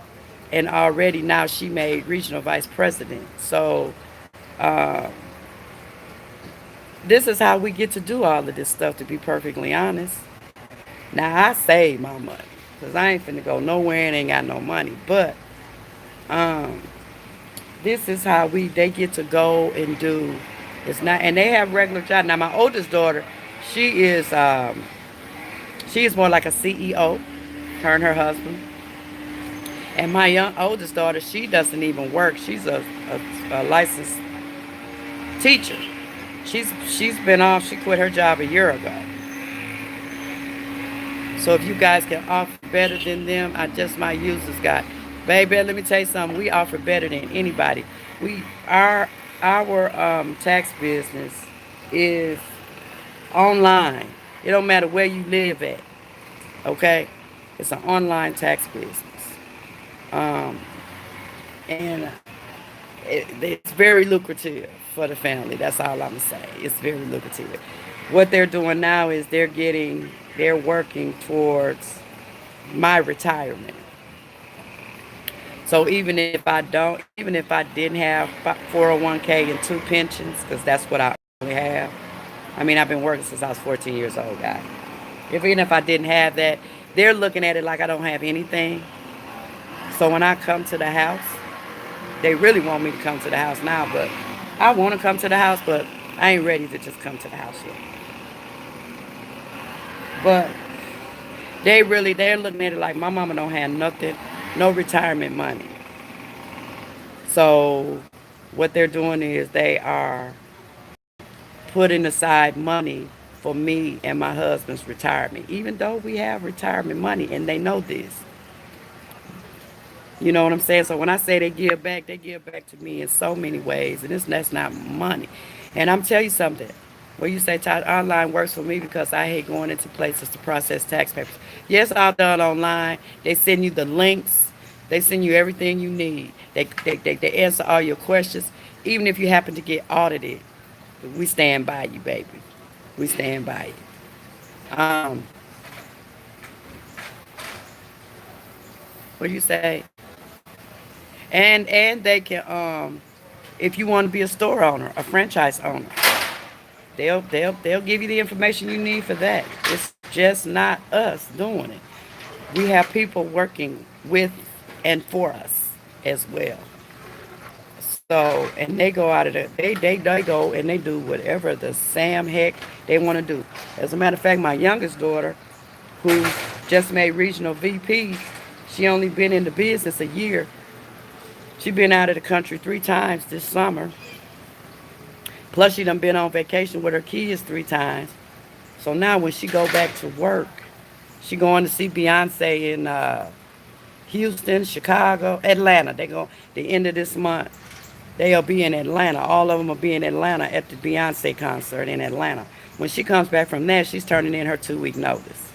and already now she made regional vice president. So uh, this is how we get to do all of this stuff, to be perfectly honest. Now, I save my money because I ain't finna go nowhere and ain't got no money. But um, this is how they get to go and do. It's not, and they have regular jobs. Now, my oldest daughter, she is she is more like a CEO, her and her husband. And my oldest daughter, she doesn't even work. She's a licensed teacher. She's been off. She quit her job a year ago. So if you guys can offer better than them, I just might use this guy. Baby, let me tell you something. We offer better than anybody. We our tax business is online. It don't matter where you live at. Okay, it's an online tax business, um, and it's very lucrative for the family. That's all I'm gonna say. It's very lucrative. What they're doing now is they're working towards my retirement. So even if I didn't have 401k and two pensions, because that's what I only have. I mean, I've been working since I was 14 years old, guys. Even if I didn't have that, they're looking at it like I don't have anything. So when I come to the house, they really want me to come to the house now, but I want to come to the house, but I ain't ready to just come to the house yet. But they're looking at it like my mama don't have nothing, no retirement money. So what they're doing is they are putting aside money for me and my husband's retirement, even though we have retirement money, and they know this. You know what I'm saying? So when I say they give back to me in so many ways, and that's not money. And I'm tell you something. Where you say Todd, online works for me because I hate going into places to process tax papers. Yes, all done online. They send you the links. They send you everything you need. They answer all your questions. Even if you happen to get audited, we stand by you, baby. We stand by you. What do you say? And they can if you want to be a store owner, a franchise owner, they'll give you the information you need for that. It's just not us doing it. We have people working with and for us as well. So, and they go out of the, they go and they do whatever the Sam heck they want to do. As a matter of fact, my youngest daughter, who just made regional VP, she only been in the business a year. She been out of the country 3 times this summer. Plus, she done been on vacation with her kids 3 times. So now when she go back to work, she going to see Beyonce in Houston, Chicago, Atlanta. They go the end of this month. They'll be in Atlanta. All of them will be in Atlanta at the Beyonce concert in Atlanta. When she comes back from that, she's turning in her 2 week notice.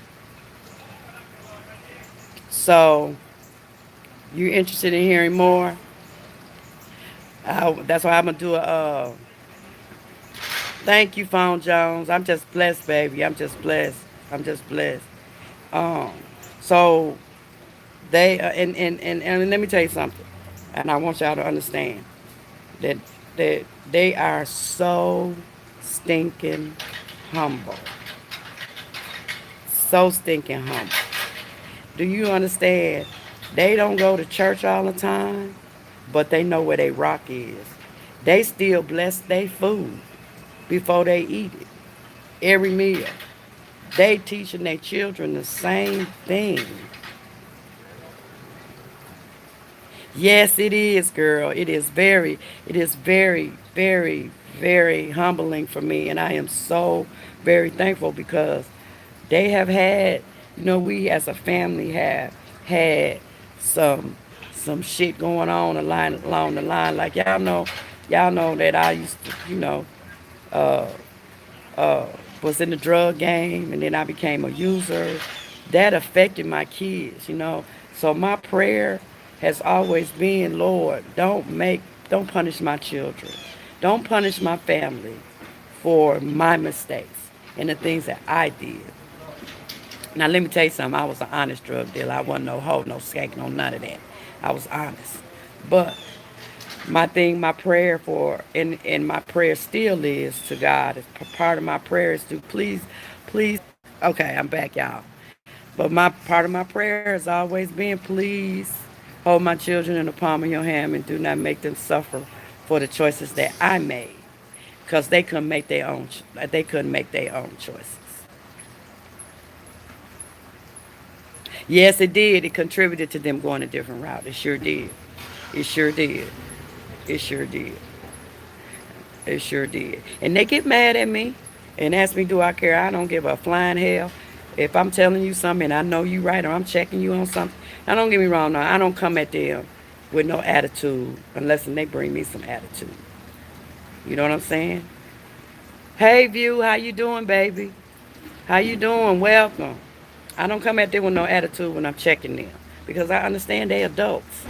So, you interested in hearing more? That's why I'm gonna do a. Thank you, Phone Jones. I'm just blessed, baby. I'm just blessed. I'm just blessed. Um, so and let me tell you something, and I want y'all to understand that they are so stinking humble, so stinking humble. Do you understand? They don't go to church all the time, but they know where they rock is. They still bless their food before they eat it. Every meal. They teaching their children the same thing. Yes, it is, girl. It is very, very, very humbling for me. And I am so very thankful because they have had, we as a family have had some some shit going on along the line. Like y'all know that I used to, uh, uh, was in the drug game, and then I became a user. That affected my kids. So my prayer has always been, Lord, don't punish my children. Don't punish my family for my mistakes and the things that I did. Now let me tell you something. I was an honest drug dealer. I wasn't no hoe, no skank, no none of that. I was honest. But my prayer and my prayer still is to God. Part of my prayer is to please. Okay, I'm back, y'all. But my part of my prayer has always been, please hold my children in the palm of your hand and do not make them suffer for the choices that I made, because they couldn't make their own. They couldn't make their own choices. Yes, it did. It contributed to them going a different route. It sure did. It sure did. It sure did. It sure did. And they get mad at me and ask me, do I care? I don't give a flying hell. If I'm telling you something and I know you right, or I'm checking you on something, now don't get me wrong. Now I don't come at them with no attitude unless they bring me some attitude. You know what I'm saying? Hey, View, how you doing, baby? How you doing? Welcome. I don't come at them with no attitude when I'm checking them because I understand they adults.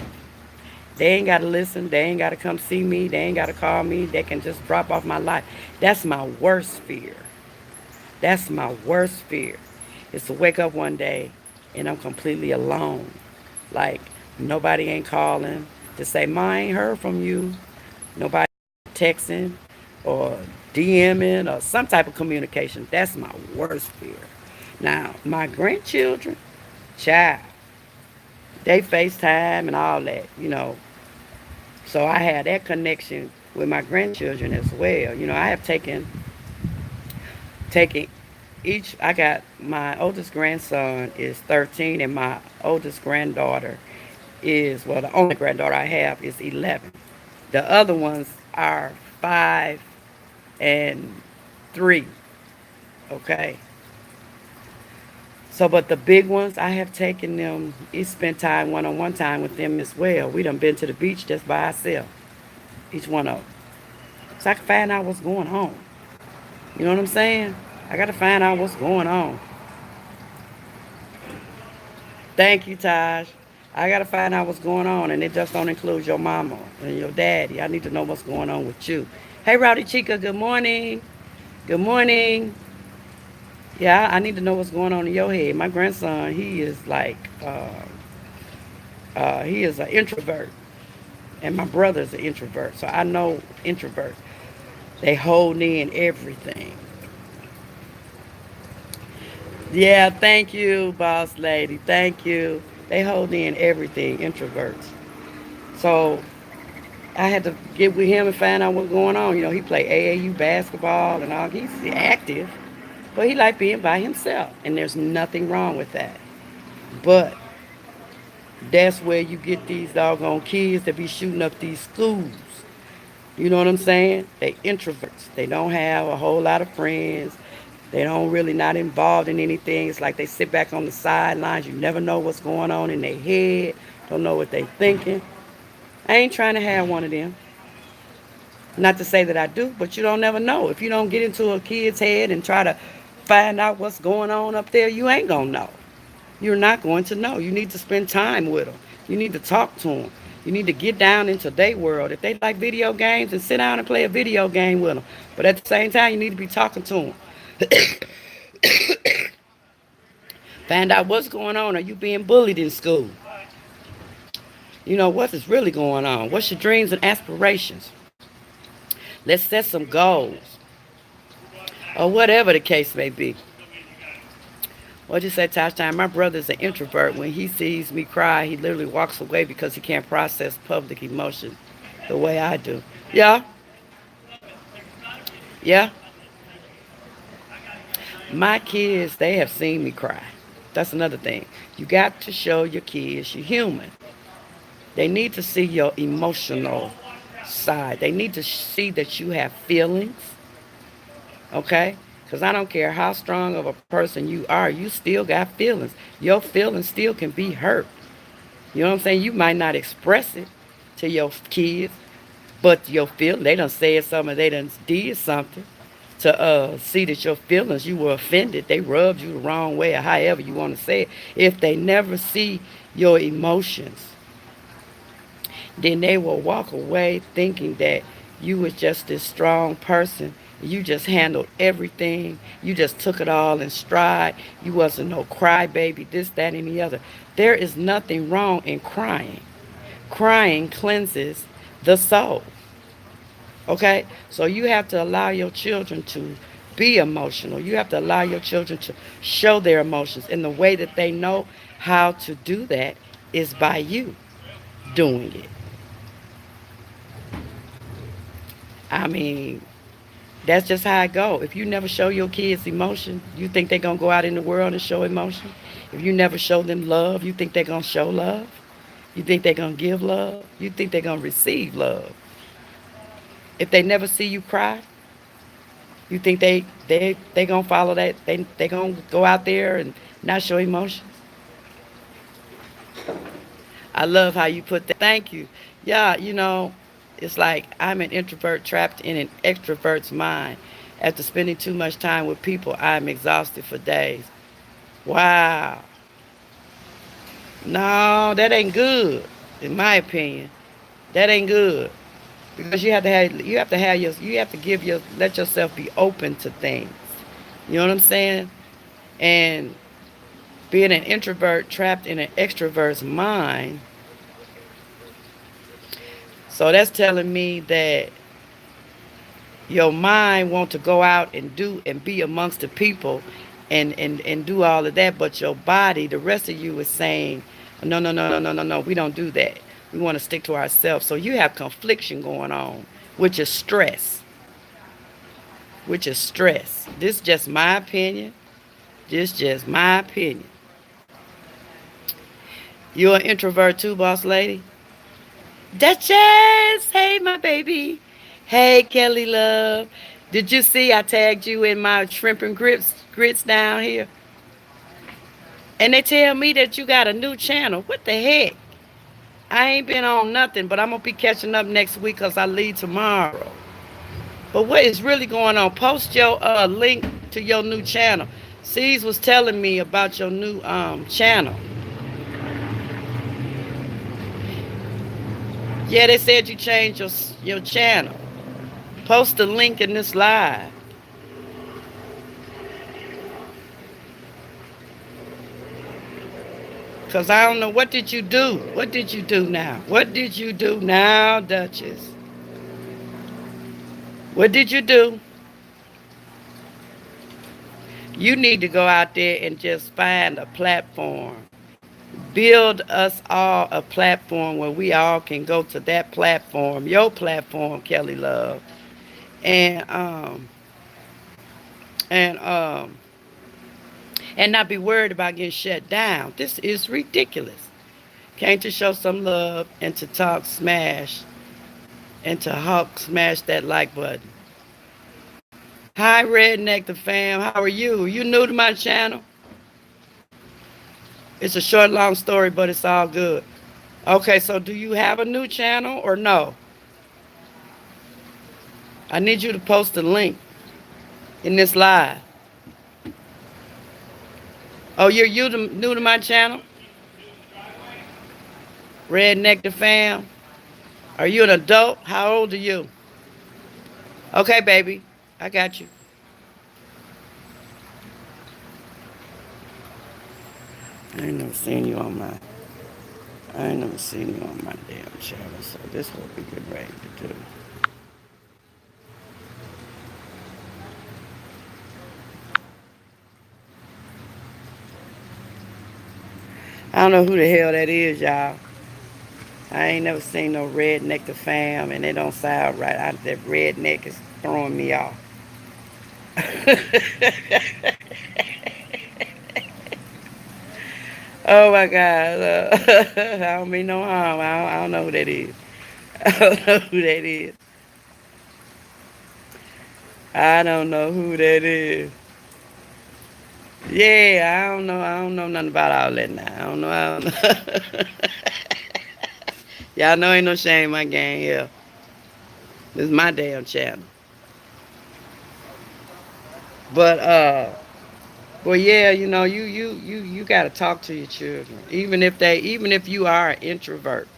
They ain't got to listen. They ain't got to come see me. They ain't got to call me. They can just drop off my life. That's my worst fear. That's my worst fear. Is to wake up one day and I'm completely alone. Like nobody ain't calling to say, Ma, I ain't heard from you. Nobody texting or DMing or some type of communication. That's my worst fear. Now, my grandchildren, child, they FaceTime and all that. So I had that connection with my grandchildren as well. I have taken each. I got my oldest grandson is 13, and my oldest granddaughter the only granddaughter I have is 11. The other ones are 5 and 3. Okay. So, but the big ones, I have taken them, spent time, one-on-one time with them as well. We done been to the beach just by ourselves, each one of them. So I can find out what's going on. You know what I'm saying? I got to find out what's going on. Thank you, Taj. I gotta find out what's going on, and it just don't include your mama and your daddy. I need to know what's going on with you. Hey, Rowdy Chica, good morning. Good morning. Yeah, I need to know what's going on in your head. My grandson, he is he is an introvert, and my brother's an introvert. So I know introverts. They hold in everything. Yeah, thank you, boss lady. Thank you. They hold in everything, introverts. So I had to get with him and find out what's going on. You know, he played AAU basketball and all. He's active, but he like being by himself, and there's nothing wrong with that. But that's where you get these doggone kids that be shooting up these schools. You know what I'm saying? They introverts. They don't have a whole lot of friends. They don't really not involved in anything. It's like they sit back on the sidelines. You never know what's going on in their head. Don't know what they thinking. I ain't trying to have one of them. Not to say that I do, but you don't never know. If you don't get into a kid's head and try to find out what's going on up there, you ain't gonna know. You're not going to know. You need to spend time with them. You need to talk to them. You need to get down into their world. If they like video games, and sit down and play a video game with them. But at the same time, you need to be talking to them. Find out what's going on. Are you being bullied in school? You know, what is really going on? What's your dreams and aspirations? Let's set some goals. Or whatever the case may be. What'd you say, Touchdown? My brother's an introvert. When he sees me cry, he literally walks away because he can't process public emotion the way I do. Yeah, yeah. My kids, they have seen me cry. That's another thing. You got to show your kids you're human. They need to see your emotional side. They need to see that you have feelings, okay? Because I don't care how strong of a person you are, you still got feelings. Your feelings still can be hurt. You know what I'm saying? You might not express it to your kids, but your feelings, they done said something, they done did something to see that your feelings, you were offended, they rubbed you the wrong way, or however you want to say it. If they never see your emotions, then they will walk away thinking that you was just this strong person. You just handled everything. You just took it all in stride. You wasn't no crybaby, this, that, and the other. There is nothing wrong in crying. Crying cleanses the soul. Okay? So you have to allow your children to be emotional. You have to allow your children to show their emotions. And the way that they know how to do that is by you doing it. I mean, that's just how it go. If you never show your kids emotion, you think they're gonna go out in the world and show emotion? If you never show them love, you think they're gonna show love? You think they're gonna give love? You think they're gonna receive love? If they never see you cry, you think they gonna follow that? They gonna go out there and not show emotion? I love how you put that. Thank you. Yeah, you know, it's like I'm an introvert trapped in an extrovert's mind. After spending too much time with people, I'm exhausted for days. Wow. No, that ain't good, in my opinion. That ain't good. Because you have to give your let yourself be open to things. You know what I'm saying? And being an introvert trapped in an extrovert's mind, so that's telling me that your mind want to go out and do and be amongst the people and do all of that, but your body, the rest of you is saying, no, no, no, no, no, no, no, we don't do that. We want to stick to ourselves. So you have confliction going on, which is stress, which is stress. This is just my opinion. This is just my opinion. You're an introvert too, boss lady? Duchess, hey my baby. Hey Kelly love. Did you see I tagged you in my shrimp and grits down here? And they tell me that you got a new channel. What the heck? I ain't been on nothing, but I'm gonna be catching up next week because I leave tomorrow. But what is really going on? Post your link to your new channel. C's was telling me about your new channel. Yeah, they said you changed your channel. Post the link in this live. Cause I don't know, what did you do? What did you do now? What did you do now, Duchess? What did you do? You need to go out there and just find a platform. Build us all a platform where we all can go to that platform, your platform, Kelly Love, and and um and not be worried about getting shut down. This is ridiculous. Came to show some love and to talk smash and to Hulk smash that like button. Hi, Redneck the fam. How are you? You new to my channel? It's a short, long story, but it's all good. Okay, so do you have a new channel or no? I need you to post a link in this live. Oh, new to my channel? Redneck the fam. Are you an adult? How old are you? Okay, baby. I got you. I ain't never seen you on my I ain't never seen you on my damn channel, so this what we get ready to do. I don't know who the hell that is, y'all. I ain't never seen no redneck the fam, and it don't sound right. That redneck is throwing me off. Oh my God. I don't mean no harm. I don't know who that is. I don't know who that is. I don't know who that is. Yeah, I don't know. I don't know nothing about all that now. I don't know. I don't know. Y'all know ain't no shame in my game here. This is my damn channel. But well, yeah, you gotta talk to your children, even if you are an introvert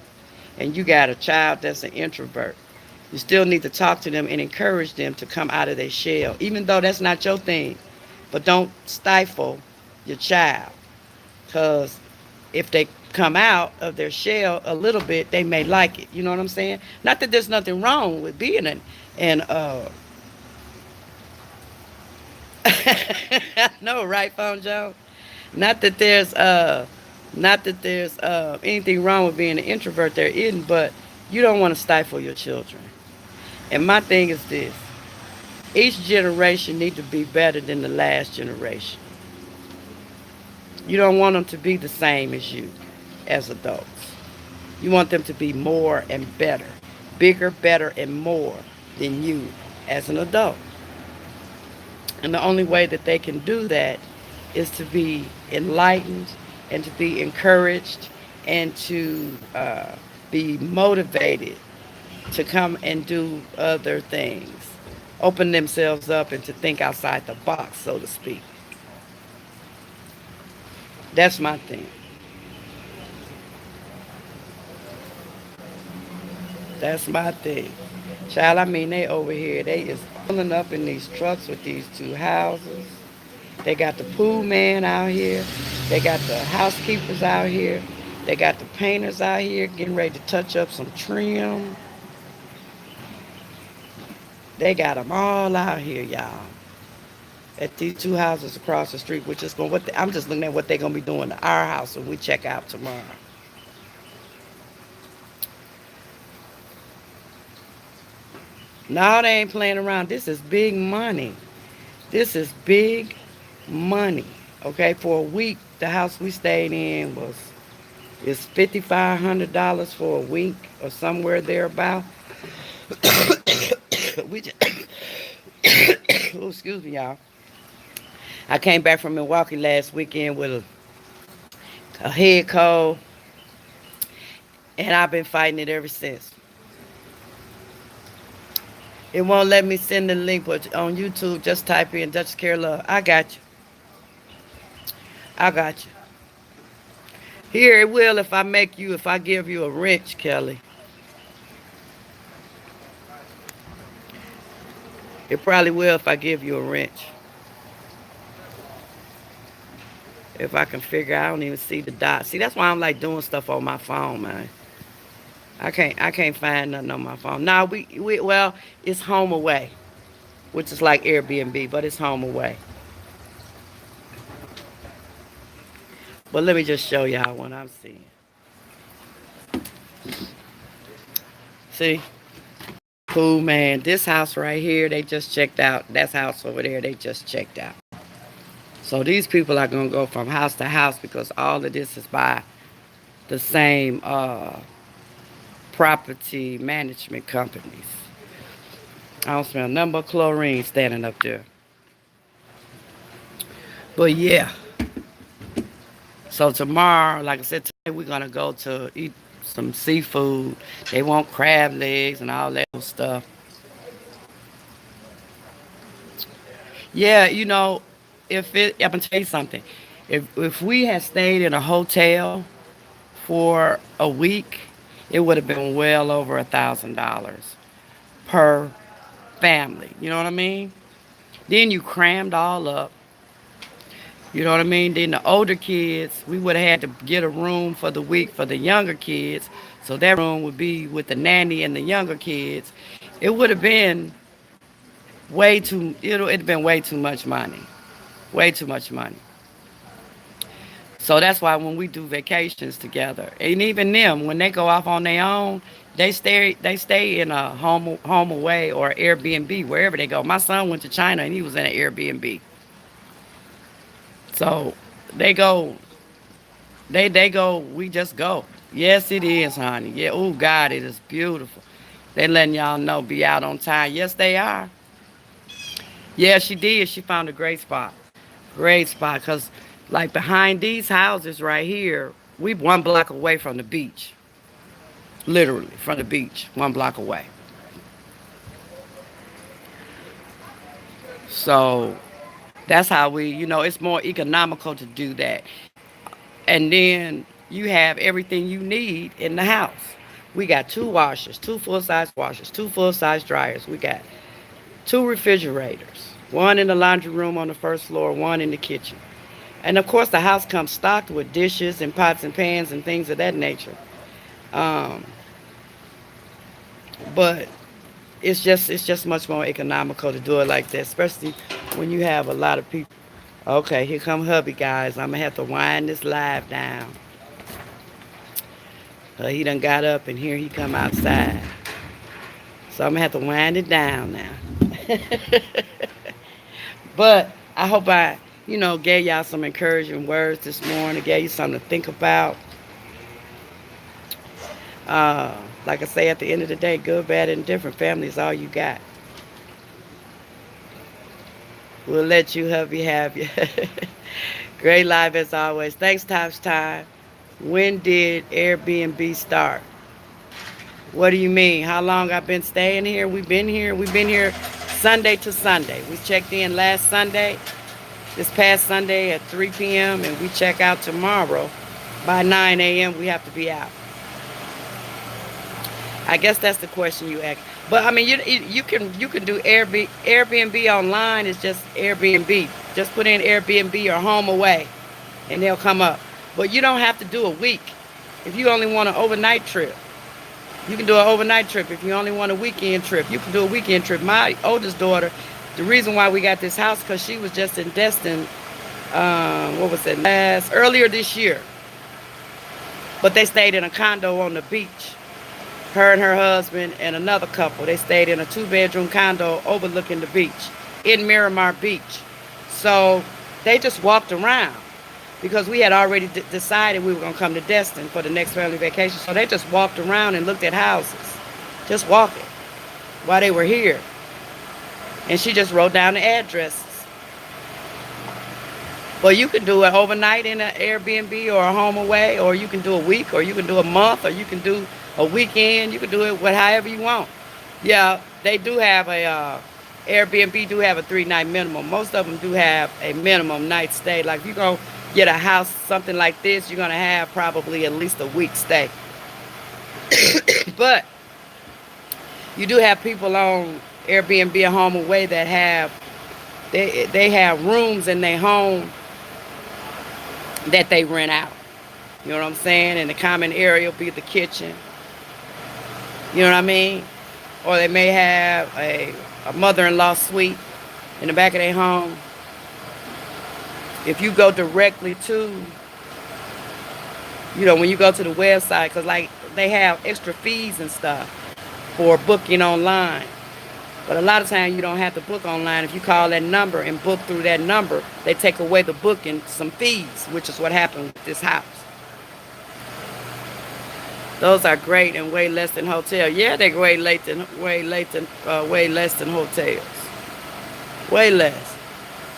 and you got a child that's an introvert. You still need to talk to them and encourage them to come out of their shell, even though that's not your thing. But don't stifle your child, because if they come out of their shell a little bit, they may like it. You know what I'm saying? Not that there's nothing wrong with being an no, right, Phone Joe? Not that there's anything wrong with being an introvert. There isn't, but you don't want to stifle your children. And my thing is this: each generation need to be better than the last generation. You don't want them to be the same as you as adults. You want them to be more and better, bigger, better, and more than you as an adult. And the only way that they can do that is to be enlightened and to be encouraged and to be motivated to come and do other things, open themselves up and to think outside the box, so to speak. That's my thing. That's my thing. Child, I mean, they over here, they is pulling up in these trucks with these two houses. They got the pool man out here. They got the housekeepers out here. They got the painters out here getting ready to touch up some trim. They got them all out here, y'all. At these two houses across the street, which is going. I'm just looking at what they're gonna be doing to our house when we check out tomorrow. No, they ain't playing around. This is big money. This is big money. Okay, for a week, the house we stayed in was is $5,500 for a week or somewhere thereabout. we just, oh, excuse me, y'all. I came back from Milwaukee last weekend with a head cold, and I've been fighting it ever since. It won't let me send the link, but on YouTube, just type in Dutch Care Love. I got you. I got you. Here it will if I give you a wrench, Kelly. It probably will if I give you a wrench. If I can figure, I don't even see the dot. See, that's why I'm like doing stuff on my phone, man. I can't find nothing on my phone. Now we well, it's home away, which is like Airbnb, but it's home away. But let me just show y'all what I'm seeing. See, cool, man. This house right here, they just checked out. That's house over there, they just checked out. So these people are gonna go from house to house because all of this is by the same property management companies. I don't smell nothing but chlorine standing up there. But yeah, so tomorrow, like I said, today we're gonna go to eat some seafood. They want crab legs and all that stuff. Yeah, I'm gonna tell you something. If we had stayed in a hotel for a week, it would have been well over $1,000 per family. You know what I mean? Then you crammed all up. You know what I mean? Then the older kids, we would have had to get a room for the week for the younger kids. So that room would be with the nanny and the younger kids. It would have been it'd been way too much money. Way too much money. So that's why when we do vacations together, and even them, when they go off on their own, they stay in a home away or Airbnb wherever they go. My son went to China and he was in an Airbnb. So they go, they go. We just go. Yes, it is, honey. Yeah. Oh God, it is beautiful. They letting y'all know be out on time. Yes, they are. Yeah, she did. She found a great spot. Great spot, cause like behind these houses right here, we 1 block away from the beach. Literally from the beach, 1 block away. So that's how it's more economical to do that. And then you have everything you need in the house. We got 2 washers, 2 full-size washers, 2 full-size dryers. We got 2 refrigerators, one in the laundry room on the first floor, one in the kitchen. And of course, the house comes stocked with dishes and pots and pans and things of that nature. Um, but it's just much more economical to do it like that, especially when you have a lot of people. Okay, here come hubby, guys. I'm gonna have to wind this live down. He done got up and here he come outside. So I'm gonna have to wind it down now. But I hope I gave y'all some encouraging words this morning, gave you something to think about. Like I say, at the end of the day, good, bad, and different, family is all you got. We'll let you, hubby, have you. Great live as always. Thanks times time. When did Airbnb start? What do you mean? How long I've been staying here? We've been here. We've been here Sunday to Sunday. We checked in last Sunday, this past Sunday at 3 p.m. and we check out tomorrow by 9 a.m. We have to be out. I guess that's the question you asked. But I mean, you can do Airbnb online. It's just Airbnb. Just put in Airbnb or home away, and they'll come up. But you don't have to do a week. If you only want an overnight trip, you can do an overnight trip. If you only want a weekend trip, you can do a weekend trip. My oldest daughter, the reason why we got this house, because she was just in Destin. What was it? Earlier this year. But they stayed in a condo on the beach. Her and her husband and another couple. They stayed in a 2-bedroom condo overlooking the beach in Miramar Beach. So they just walked around because we had already decided we were going to come to Destin for the next family vacation. So they just walked around and looked at houses, just walking while they were here. And she just wrote down the addresses. Well, you can do it overnight in an Airbnb or a home away, or you can do a week, or you can do a month, or you can do a weekend. You can do it however you want. Yeah, they do have Airbnb do have a 3-night minimum. Most of them do have a minimum night stay. Like if you go get a house, something like this, you're going to have probably at least a week stay. But you do have people on Airbnb a home away that have they have rooms in their home that they rent out. You know what I'm saying? And the common area will be the kitchen. You know what I mean? Or they may have a mother-in-law suite in the back of their home. If you go directly to, when you go to the website, because like they have extra fees and stuff for booking online. But a lot of times you don't have to book online. If you call that number and book through that number, they take away the booking some fees, which is what happened with this house. Those are great and way less than hotel. Yeah, they're way less than hotels. Way less.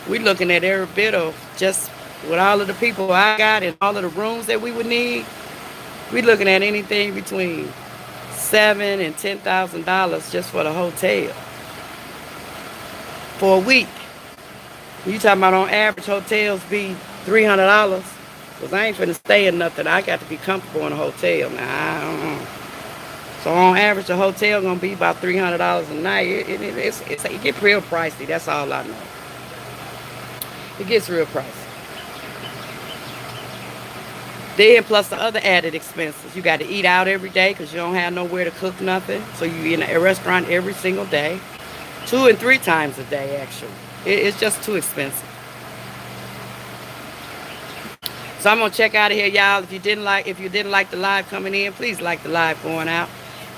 We looking at every bit of just with all of the people I got and all of the rooms that we would need. We looking at anything between $7,000 and $10,000 just for the hotel for a week. You talking about on average hotels be $300? Because I ain't finna stay in nothing. I got to be comfortable in a hotel now. So on average, a hotel gonna be about $300 a night. It gets real pricey. That's all I know. It gets real pricey. Then plus the other added expenses. You got to eat out every day because you don't have nowhere to cook nothing. So you in a restaurant every single day. 2 and 3 times a day, actually. It's just too expensive. So I'm gonna check out of here, y'all. If you didn't like the live coming in, please like the live going out.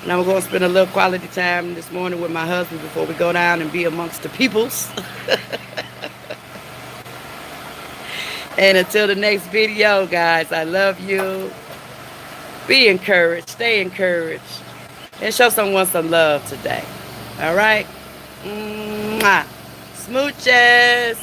And I'm gonna spend a little quality time this morning with my husband before we go down and be amongst the peoples. And until the next video, guys, I love you. Be encouraged, stay encouraged, and show someone some love today. All right? Mwah. Smooches.